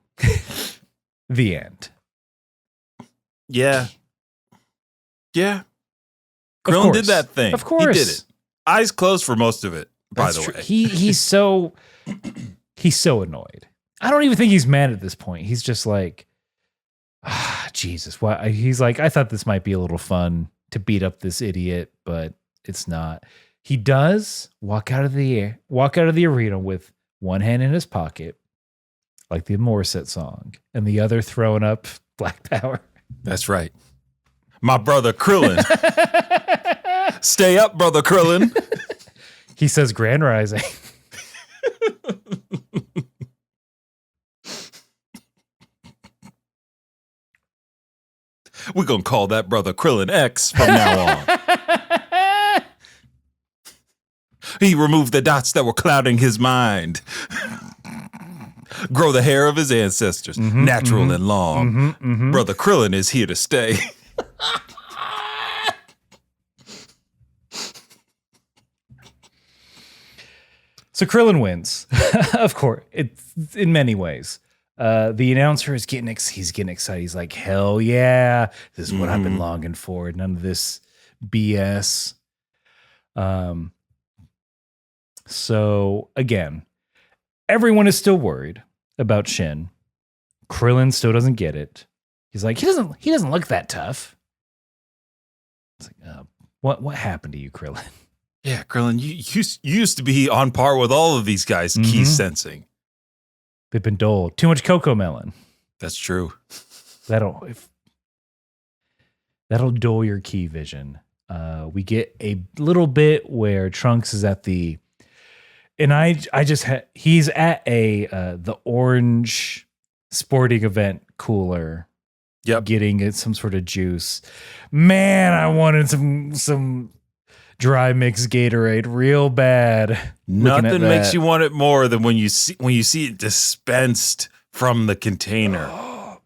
[SPEAKER 1] The end.
[SPEAKER 2] Yeah. Yeah.
[SPEAKER 1] Of
[SPEAKER 2] Krillin
[SPEAKER 1] course.
[SPEAKER 2] did that thing.
[SPEAKER 1] Of course.
[SPEAKER 2] He did it. Eyes closed for most of it, by
[SPEAKER 1] That's
[SPEAKER 2] the
[SPEAKER 1] true.
[SPEAKER 2] way.
[SPEAKER 1] He's so annoyed. I don't even think he's mad at this point. He's just like, Jesus. Why? He's like, I thought this might be a little fun to beat up this idiot, but it's not. He does walk out of the arena with one hand in his pocket, like the Morissette song, and the other throwing up Black Power.
[SPEAKER 2] That's right. My brother Krillin. Stay up, brother Krillin.
[SPEAKER 1] He says Grand Rising.
[SPEAKER 2] We're going to call that brother Krillin X from now on. He removed the dots that were clouding his mind. Grow the hair of his ancestors, natural and long. Brother Krillin is here to stay.
[SPEAKER 1] So Krillin wins, of course. It's in many ways. The announcer is getting excited. He's like, "Hell yeah! This is what I've been longing for. None of this BS." So again, everyone is still worried about Shin. Krillin still doesn't get it. He's like, he doesn't look that tough. It's like, what happened to you, Krillin?
[SPEAKER 2] Yeah, Krillin, you used to be on par with all of these guys, key sensing.
[SPEAKER 1] They've been doled. Too much cocoa melon.
[SPEAKER 2] That's true.
[SPEAKER 1] That'll dull your key vision. We get a little bit where Trunks is at the, and he's at the orange sporting event cooler.
[SPEAKER 2] Yep.
[SPEAKER 1] Getting some sort of juice. Man, I wanted some dry mix Gatorade real bad.
[SPEAKER 2] Nothing makes you want it more than when you see it dispensed from the container.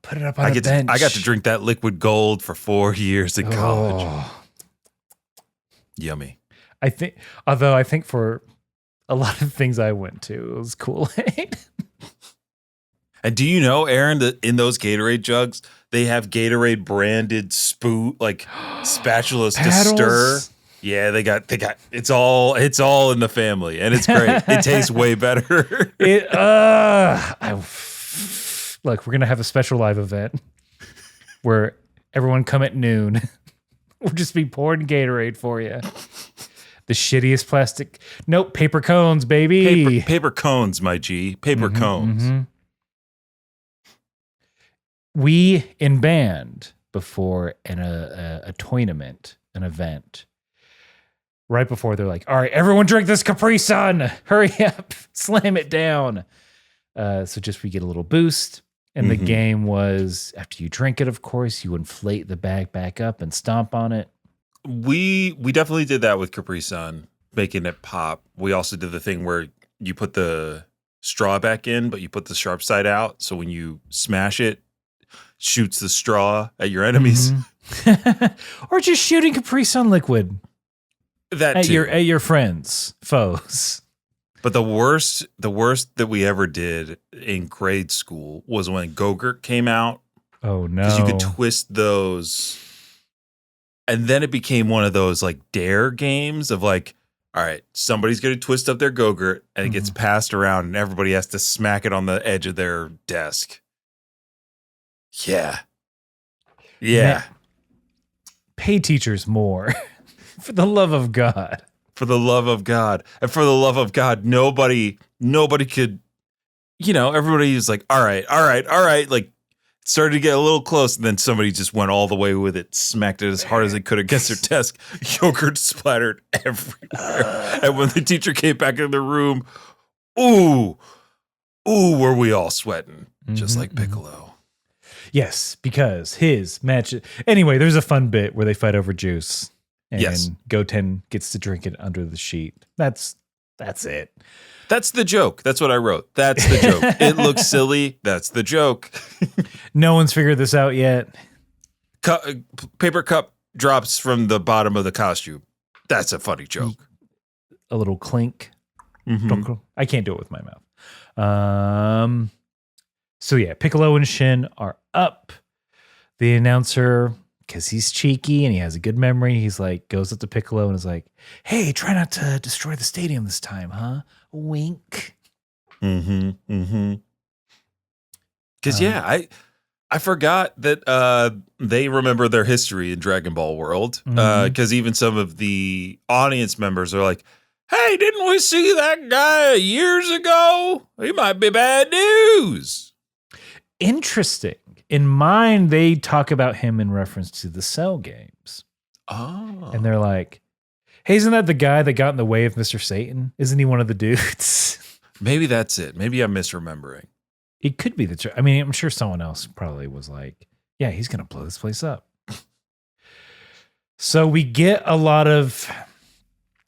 [SPEAKER 1] Put it up on a bench.
[SPEAKER 2] I got to drink that liquid gold for 4 years in college. Yummy.
[SPEAKER 1] I think for a lot of things I went to, it was Kool-Aid.
[SPEAKER 2] And do you know, Aaron, that in those Gatorade jugs, they have Gatorade branded spatulas to stir? Yeah, they got it's all in the family, and it's great. It tastes way better.
[SPEAKER 1] Look, we're gonna have a special live event where everyone come at noon. We'll just be pouring Gatorade for you. The shittiest plastic. Nope, paper cones, baby.
[SPEAKER 2] Paper cones, my G. Paper cones.
[SPEAKER 1] We in band before a tournament, an event. Right before they're like, all right, everyone drink this Capri Sun. Hurry up. Slam it down. So just we get a little boost. And the game was, after you drink it, of course, you inflate the bag back up and stomp on it.
[SPEAKER 2] We definitely did that with Capri Sun, making it pop. We also did the thing where you put the straw back in, but you put the sharp side out. So when you smash it, shoots the straw at your enemies.
[SPEAKER 1] Or just shooting Capri Sun liquid.
[SPEAKER 2] That
[SPEAKER 1] at
[SPEAKER 2] too.
[SPEAKER 1] your friends, foes.
[SPEAKER 2] But the worst that we ever did in grade school was when Go-Gurt came out.
[SPEAKER 1] Oh no.
[SPEAKER 2] Because you could twist those. And then it became one of those like dare games of like, all right, somebody's going to twist up their Go-Gurt and it gets passed around and everybody has to smack it on the edge of their desk. Yeah. Yeah.
[SPEAKER 1] Pay teachers more. For the love of God.
[SPEAKER 2] For the love of God. And for the love of God, nobody could, everybody was like, all right. Like, it started to get a little close, and then somebody just went all the way with it, smacked it as hard as they could against their desk. Yogurt splattered everywhere. And when the teacher came back in the room, were we all sweating, just like Piccolo.
[SPEAKER 1] Yes, because his match. Anyway, there's a fun bit where they fight over juice. And Goten gets to drink it under the sheet. That's it.
[SPEAKER 2] That's the joke. That's what I wrote. That's the joke. It looks silly. That's the joke.
[SPEAKER 1] No one's figured this out yet.
[SPEAKER 2] Paper cup drops from the bottom of the costume. That's a funny joke.
[SPEAKER 1] a little clink.
[SPEAKER 2] Mhm.
[SPEAKER 1] I can't do it with my mouth. So yeah, Piccolo and Shin are up. The announcer, because he's cheeky and he has a good memory, he's like, goes up to Piccolo and is like, "Hey, try not to destroy the stadium this time, huh? Wink."
[SPEAKER 2] Because I forgot that they remember their history in Dragon Ball World. Because even some of the audience members are like, "Hey, didn't we see that guy years ago? He might be bad news."
[SPEAKER 1] Interesting. In mine, they talk about him in reference to the Cell games.
[SPEAKER 2] Oh.
[SPEAKER 1] And they're like, "Hey, isn't that the guy that got in the way of Mr. Satan? Isn't he one of the dudes?"
[SPEAKER 2] Maybe that's it. Maybe I'm misremembering.
[SPEAKER 1] It could be I mean, I'm sure someone else probably was like, "Yeah, he's going to blow this place up." So we get a lot of,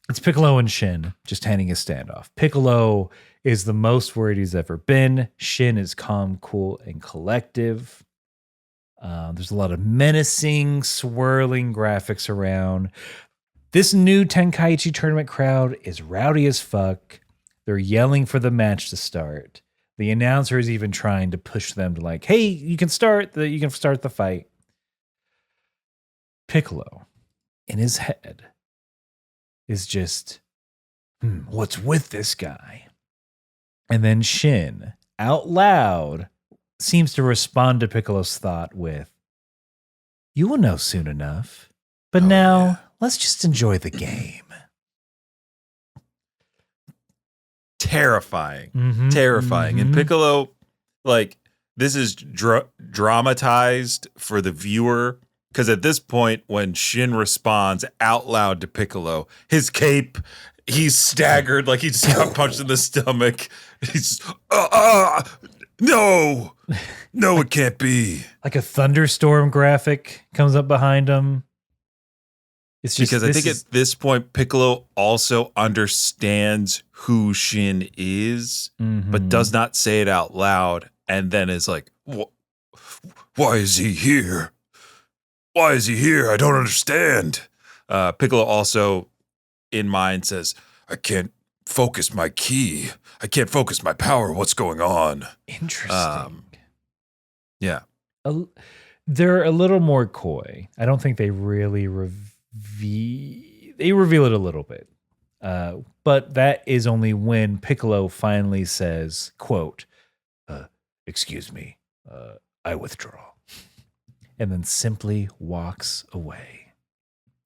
[SPEAKER 1] it's Piccolo and Shin just handing a standoff. Piccolo is the most worried he's ever been. Shin is calm, cool, and collective. There's a lot of menacing, swirling graphics around. This new Tenkaichi tournament crowd is rowdy as fuck. They're yelling for the match to start. The announcer is even trying to push them to like, "Hey, you can start the fight." Piccolo, in his head, is just, what's with this guy? And then Shin, out loud, seems to respond to Piccolo's thought with, "You will know soon enough. But now, let's just enjoy the game."
[SPEAKER 2] Terrifying.
[SPEAKER 1] Mhm,
[SPEAKER 2] Terrifying.
[SPEAKER 1] mhm.
[SPEAKER 2] And Piccolo, like, this is dramatized for the viewer. Because at this point, when Shin responds out loud to Piccolo, his cape, he's staggered like he just got punched in the stomach. He's, no, it can't be.
[SPEAKER 1] Like a thunderstorm graphic comes up behind him. It's just
[SPEAKER 2] Because I think at this point, Piccolo also understands who Shin is, but does not say it out loud, and then is like, why is he here? Why is he here? I don't understand. Piccolo also, in mind, says, "I can't focus my ki. I can't focus my power. What's going on?"
[SPEAKER 1] Interesting.
[SPEAKER 2] Yeah.
[SPEAKER 1] They're a little more coy. I don't think they really they reveal it a little bit. But that is only when Piccolo finally says, quote, "Excuse me, I withdraw." And then simply walks away.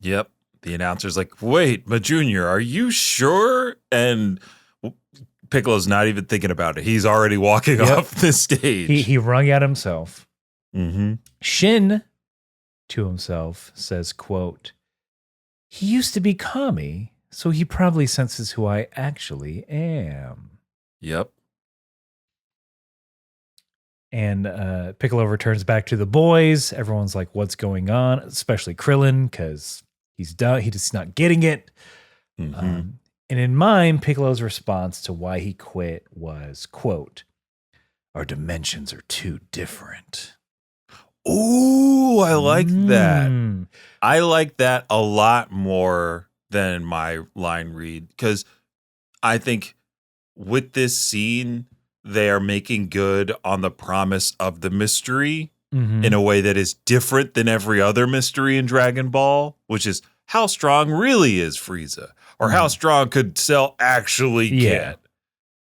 [SPEAKER 2] Yep. The announcer's like, "Wait, Ma Junior, are you sure?" And Piccolo's not even thinking about it. He's already walking off the stage.
[SPEAKER 1] He wrung out himself.
[SPEAKER 2] Mm-hmm.
[SPEAKER 1] Shin, to himself, says, quote, "He used to be Kame, so he probably senses who I actually am."
[SPEAKER 2] Yep.
[SPEAKER 1] And Piccolo returns back to the boys. Everyone's like, "What's going on?" Especially Krillin, because he's done. He's just not getting it.
[SPEAKER 2] Mm-hmm.
[SPEAKER 1] And in mine, Piccolo's response to why he quit was, quote, "Our dimensions are too different."
[SPEAKER 2] Ooh, I like that. I like that a lot more than my line read, because I think with this scene, they are making good on the promise of the mystery in a way that is different than every other mystery in Dragon Ball, which is how strong really is Frieza, or how strong could Cell actually get,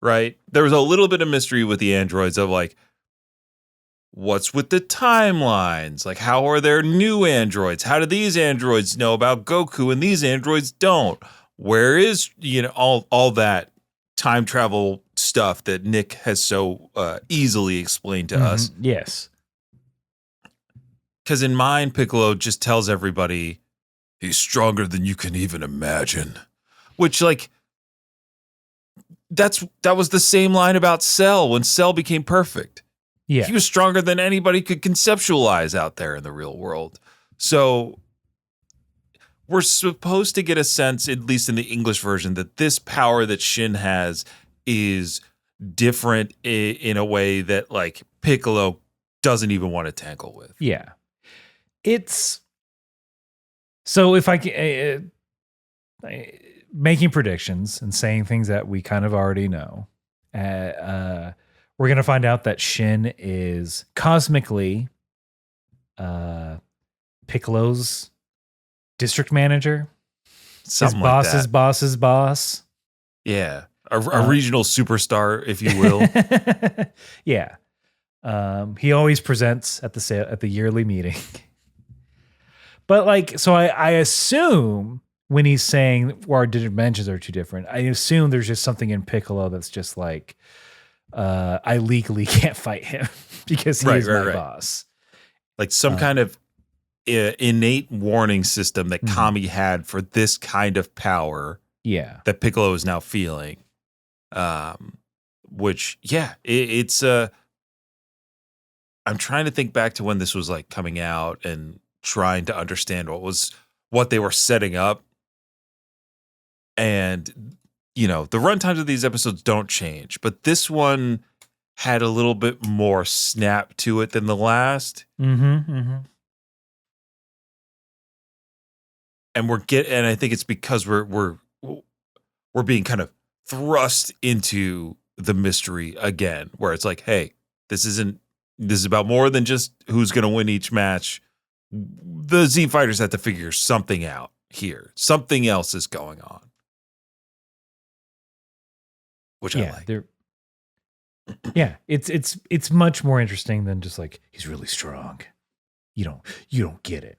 [SPEAKER 2] right? There was a little bit of mystery with the androids of like, what's with the timelines? Like, how are there new androids? How do these androids know about Goku and these androids don't? Where is, all that time travel stuff that Nick has so easily explained to us?
[SPEAKER 1] Yes.
[SPEAKER 2] Because in mine, Piccolo just tells everybody he's stronger than you can even imagine. Which, like, that was the same line about Cell when Cell became perfect.
[SPEAKER 1] Yeah.
[SPEAKER 2] He was stronger than anybody could conceptualize out there in the real world. So we're supposed to get a sense, at least in the English version, that this power that Shin has is different in a way that, like, Piccolo doesn't even want to tangle with.
[SPEAKER 1] Yeah. It's so if I can, making predictions and saying things that we kind of already know. We're going to find out that Shin is cosmically Piccolo's district manager.
[SPEAKER 2] Something
[SPEAKER 1] his
[SPEAKER 2] like
[SPEAKER 1] boss's
[SPEAKER 2] that.
[SPEAKER 1] boss's boss.
[SPEAKER 2] Yeah. A regional superstar, if you will.
[SPEAKER 1] Yeah. He always presents at the yearly meeting. But like, so I assume when he's saying our dimensions are too different, I assume there's just something in Piccolo that's just like, I legally can't fight him because he is my boss.
[SPEAKER 2] Like some kind of innate warning system that Kame had for this kind of power.
[SPEAKER 1] Yeah.
[SPEAKER 2] That Piccolo is now feeling. Which, yeah, it's I'm trying to think back to when this was like coming out and trying to understand what they were setting up. And, you know, the runtimes of these episodes don't change, but this one had a little bit more snap to it than the last. And I think it's because we're being kind of thrust into the mystery again, where it's like, hey, this is about more than just who's going to win each match. The Z Fighters have to figure something out here. Something else is going on. Which I like.
[SPEAKER 1] Yeah, it's much more interesting than just like, he's really strong. You don't get it.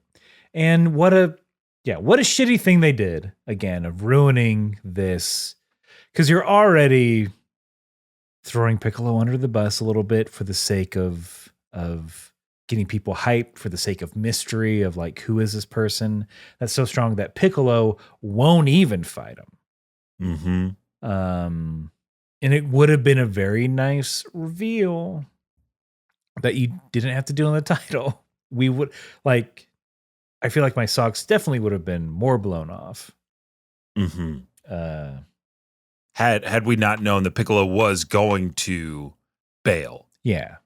[SPEAKER 1] And what a shitty thing they did again of ruining this, because you're already throwing Piccolo under the bus a little bit for the sake of getting people hyped, for the sake of mystery of like, who is this person that's so strong that Piccolo won't even fight him. And it would have been a very nice reveal that you didn't have to do in the title. We would like, I feel like my socks definitely would have been more blown off.
[SPEAKER 2] Had we not known that Piccolo was going to bail.
[SPEAKER 1] Yeah,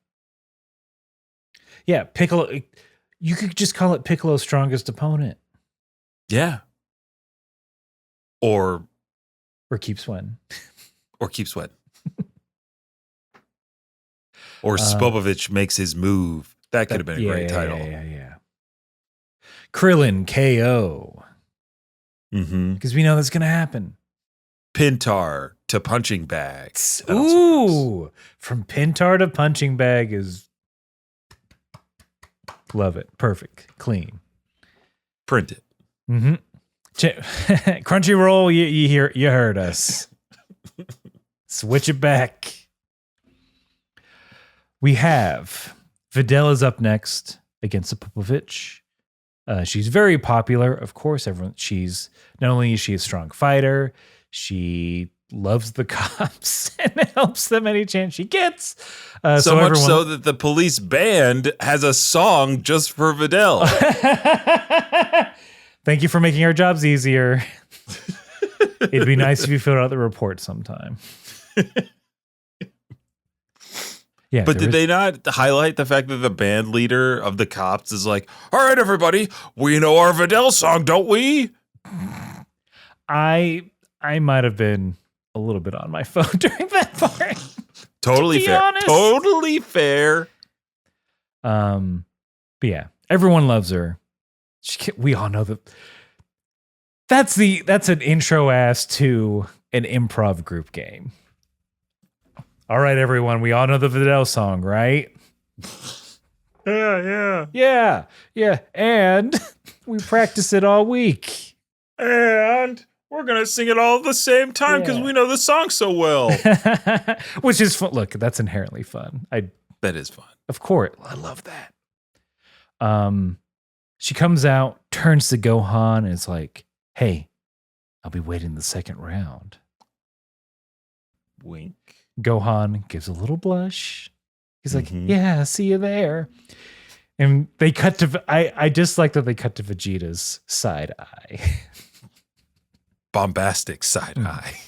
[SPEAKER 1] Piccolo. You could just call it Piccolo's strongest opponent.
[SPEAKER 2] Yeah. Or
[SPEAKER 1] keep sweating.
[SPEAKER 2] Or keep sweating. Or Spopovich makes his move. That could have been a great title.
[SPEAKER 1] Yeah. Krillin KO. Because we know that's going to happen.
[SPEAKER 2] Pintar to punching bag.
[SPEAKER 1] Ooh. From Pintar to punching bag is... Love it. Perfect. Clean.
[SPEAKER 2] Print it.
[SPEAKER 1] Crunchyroll, you heard us. Switch it back. We have Videla's up next against Popovich. She's very popular, of course. She's not only is she a strong fighter, she loves the cops and helps them any chance she gets.
[SPEAKER 2] So much so that the police band has a song just for Videl.
[SPEAKER 1] Thank you for making our jobs easier. It'd be nice if you filled out the report sometime. Yeah,
[SPEAKER 2] but did they not highlight the fact that the band leader of the cops is like, all right, everybody, we know our Videl song, don't we?
[SPEAKER 1] I might have been a little bit on my phone during that part.
[SPEAKER 2] Totally fair.
[SPEAKER 1] Honest.
[SPEAKER 2] Totally fair.
[SPEAKER 1] But yeah, everyone loves her. We all know that. That's an intro ass to an improv group game. All right, everyone. We all know the Videl song, right? Yeah. And we practice it all week.
[SPEAKER 2] And we're going to sing it all at the same time because we know the song so well.
[SPEAKER 1] Which is fun. Look, that's inherently fun.
[SPEAKER 2] That is fun.
[SPEAKER 1] Of course. I love that. She comes out, turns to Gohan, and is like, hey, I'll be waiting the second round.
[SPEAKER 2] Wink.
[SPEAKER 1] Gohan gives a little blush. He's like, yeah, see you there. And they cut to, I just like that they cut to Vegeta's side eye.
[SPEAKER 2] Bombastic side eye.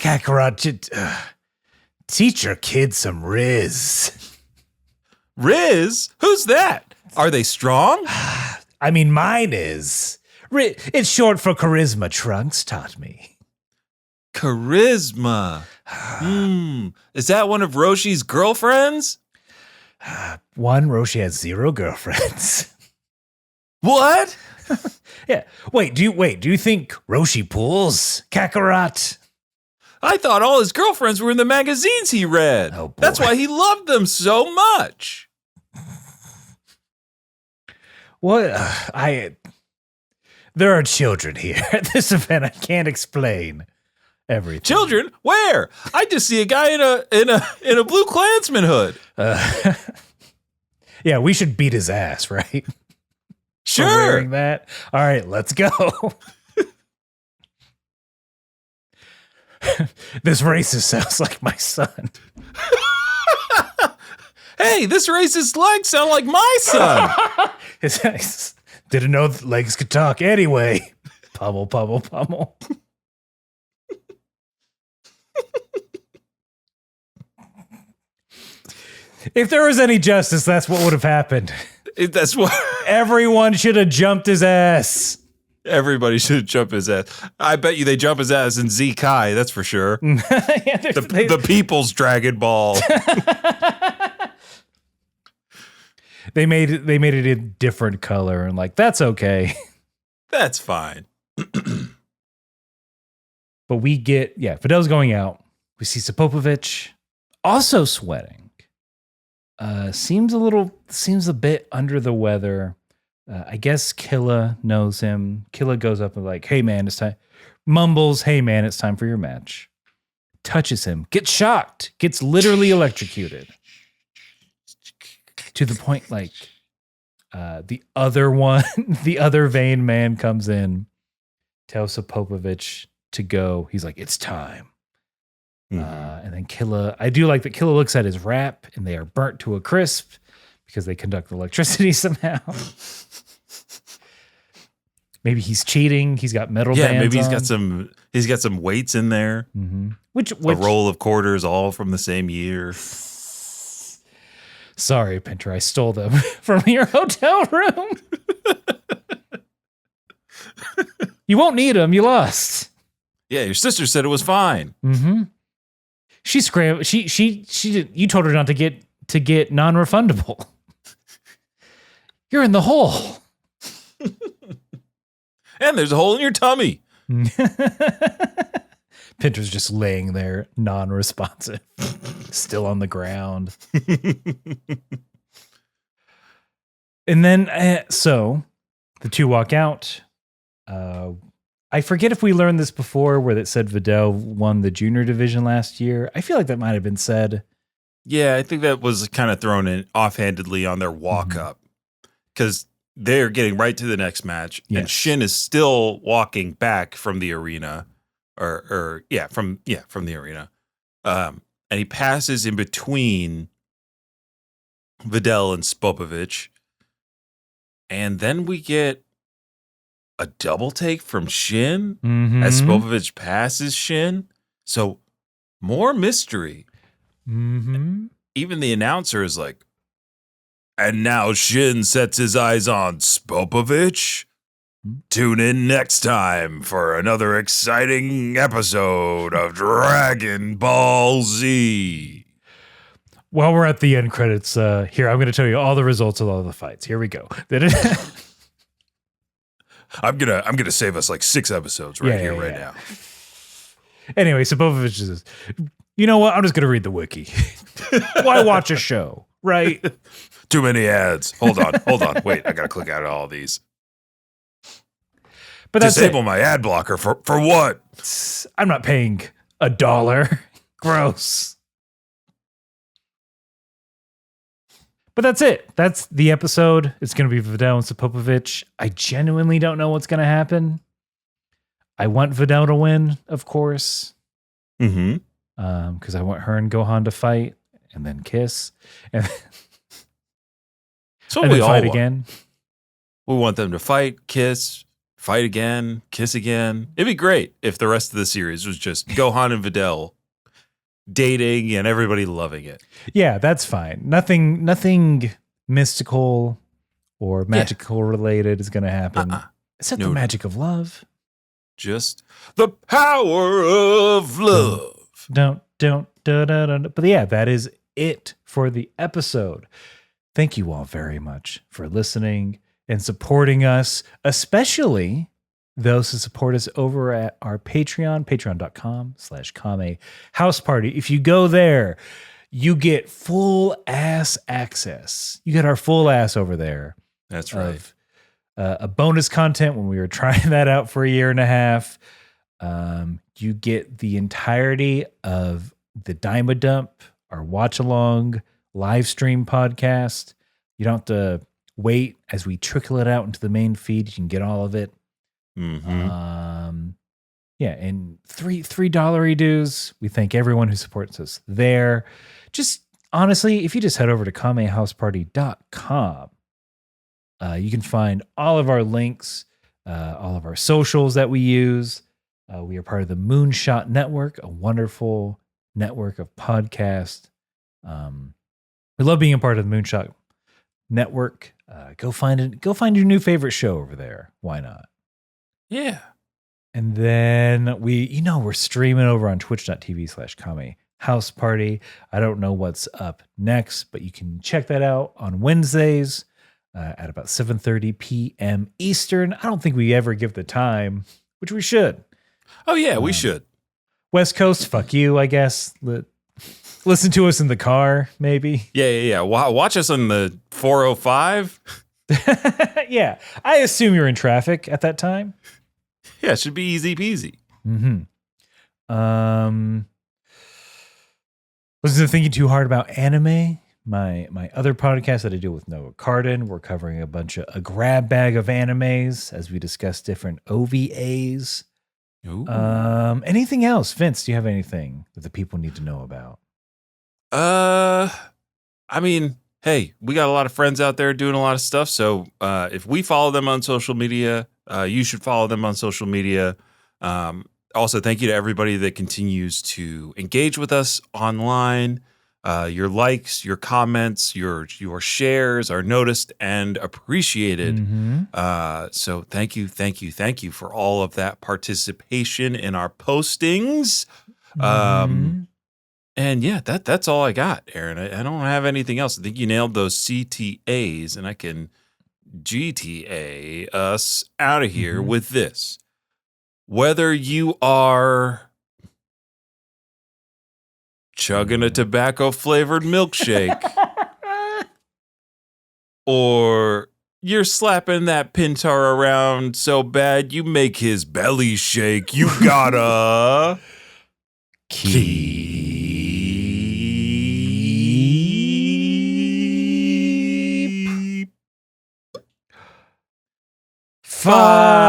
[SPEAKER 1] Kakarot, teach your kids some Riz.
[SPEAKER 2] Riz? Who's that? Are they strong?
[SPEAKER 1] I mean, mine is. It's short for charisma, Trunks taught me.
[SPEAKER 2] Charisma. Is that one of Roshi's girlfriends?
[SPEAKER 1] One, Roshi has 0 girlfriends.
[SPEAKER 2] What?
[SPEAKER 1] Yeah. Wait, do you think Roshi pulls Kakarot?
[SPEAKER 2] I thought all his girlfriends were in the magazines he read.
[SPEAKER 1] Oh, boy.
[SPEAKER 2] That's why he loved them so much.
[SPEAKER 1] What? There are children here at this event. I can't explain everything.
[SPEAKER 2] Children? Where? I just see a guy in a blue Klansman hood.
[SPEAKER 1] Yeah, we should beat his ass, right? For
[SPEAKER 2] Sure.
[SPEAKER 1] wearing that. All right, let's go. This racist sounds like my son.
[SPEAKER 2] Hey, this racist legs sound like my son.
[SPEAKER 1] His legs didn't know that legs could talk anyway. Pummel, pummel, pummel. If there was any justice, that's what would have happened.
[SPEAKER 2] That's what
[SPEAKER 1] Everyone should have jumped his ass.
[SPEAKER 2] everybody should jump his ass. I bet you they jump his ass in Z Kai, that's for sure.
[SPEAKER 1] Yeah,
[SPEAKER 2] The People's Dragon Ball.
[SPEAKER 1] they made it a different color, and like that's okay.
[SPEAKER 2] That's fine.
[SPEAKER 1] But we get Fidel's going out. We see Sapopovich also sweating. Seems a bit under the weather. I guess Killa knows him. Killa goes up and like, hey man, it's time. Mumbles, hey man, it's time for your match. Touches him, gets shocked, gets literally electrocuted. To the point like the other Vane man comes in, tells Sapopovich to go. He's like, it's time. And then Killa, I do like that Killa looks at his wrap and they are burnt to a crisp because they conduct electricity somehow. Maybe he's cheating. He's got metal bands
[SPEAKER 2] maybe
[SPEAKER 1] on.
[SPEAKER 2] he's got some weights in there.
[SPEAKER 1] Mm-hmm. Which
[SPEAKER 2] A roll of quarters all from the same year.
[SPEAKER 1] Sorry, Pinter, I stole them from your hotel room. You won't need them. You lost.
[SPEAKER 2] Yeah, your sister said it was fine.
[SPEAKER 1] Mm-hmm. She scrambled. You told her not to get non-refundable. You're in the hole.
[SPEAKER 2] And there's a hole in your tummy.
[SPEAKER 1] Pinter's just laying there, non-responsive, still on the ground. And then, so the two walk out. I forget if we learned this before, where it said Vidal won the junior division last year. I feel like that might have been said.
[SPEAKER 2] Yeah, I think that was kind of thrown in offhandedly on their walk up because they're getting right to the next match, and Shin is still walking back from the arena, from the arena, and he passes in between Vidal and Spopovich, and then we get a double take from Shin as Spopovich passes Shin. So more mystery.
[SPEAKER 1] Mm-hmm.
[SPEAKER 2] Even the announcer is like, and now Shin sets his eyes on Spopovich. Tune in next time for another exciting episode of Dragon Ball Z.
[SPEAKER 1] While we're at the end credits, here, I'm going to tell you all the results of all the fights. Here we go.
[SPEAKER 2] I'm gonna save us like 6 episodes right now.
[SPEAKER 1] Anyway, Sapopovich says, you know what? I'm just going to read the wiki. Why watch a show, right?
[SPEAKER 2] Too many ads. Hold on. Wait, I gotta click out of all these.
[SPEAKER 1] But that's
[SPEAKER 2] Disable my ad blocker for what?
[SPEAKER 1] I'm not paying $1. Gross. But that's it. That's the episode. It's going to be Vidal and Sapopovich. I genuinely don't know what's going to happen. I want Vidal to win, of course.
[SPEAKER 2] Mm-hmm.
[SPEAKER 1] Because I want her and Gohan to fight and then kiss. And,
[SPEAKER 2] So
[SPEAKER 1] and
[SPEAKER 2] we
[SPEAKER 1] then
[SPEAKER 2] all
[SPEAKER 1] fight
[SPEAKER 2] want.
[SPEAKER 1] again.
[SPEAKER 2] We want them to fight, kiss, fight again, kiss again. It'd be great if the rest of the series was just Gohan and Vidal dating and everybody loving it.
[SPEAKER 1] Yeah, that's fine. Nothing mystical or magical related is going to happen. Is that
[SPEAKER 2] No,
[SPEAKER 1] the
[SPEAKER 2] no.
[SPEAKER 1] magic of love?
[SPEAKER 2] Just the power of love.
[SPEAKER 1] Don't. But yeah, that is it for the episode. Thank you all very much for listening and supporting us, especially those who support us over at our Patreon, patreon.com/Kame House Party. If you go there, you get full ass access. You get our full ass over there.
[SPEAKER 2] That's right.
[SPEAKER 1] Of a bonus content when we were trying that out for a year and a half. You get the entirety of the Dime a Dump, our watch along live stream podcast. You don't have to wait as we trickle it out into the main feed. You can get all of it.
[SPEAKER 2] Mm-hmm.
[SPEAKER 1] Yeah, and $3 dues. We thank everyone who supports us there. Just honestly, if you just head over to kamehouseparty.com, you can find all of our links, all of our socials that we use. We are part of the Moonshot Network, a wonderful network of podcasts. We love being a part of the Moonshot Network. Go find your new favorite show over there. Why not?
[SPEAKER 2] Yeah.
[SPEAKER 1] And then we're streaming over on twitch.tv/Kame House Party. I don't know what's up next, but you can check that out on Wednesdays at about 7:30 p.m. Eastern. I don't think we ever give the time, which we should.
[SPEAKER 2] Oh, yeah, we should.
[SPEAKER 1] West Coast, fuck you, I guess. Listen to us in the car, maybe.
[SPEAKER 2] Yeah. Watch us on the 405.
[SPEAKER 1] Yeah, I assume you're in traffic at that time.
[SPEAKER 2] Yeah, it should be easy peasy.
[SPEAKER 1] Mm-hmm. Wasn't thinking too hard about anime. My other podcast that I do with Noah Cardin, we're covering a grab bag of animes as we discuss different OVAs.
[SPEAKER 2] Ooh.
[SPEAKER 1] Anything else, Vince? Do you have anything that the people need to know about?
[SPEAKER 2] I mean, hey, we got a lot of friends out there doing a lot of stuff. So if we follow them on social media, you should follow them on social media. Also, thank you to everybody that continues to engage with us online. Your likes, your comments, your shares are noticed and appreciated.
[SPEAKER 1] Mm-hmm.
[SPEAKER 2] So thank you for all of that participation in our postings. And yeah, that's all I got, Aaron. I don't have anything else. I think you nailed those CTAs, and I can GTA us out of here with this. Whether you are chugging a tobacco-flavored milkshake or you're slapping that Pintar around so bad you make his belly shake, you gotta keep
[SPEAKER 1] Five.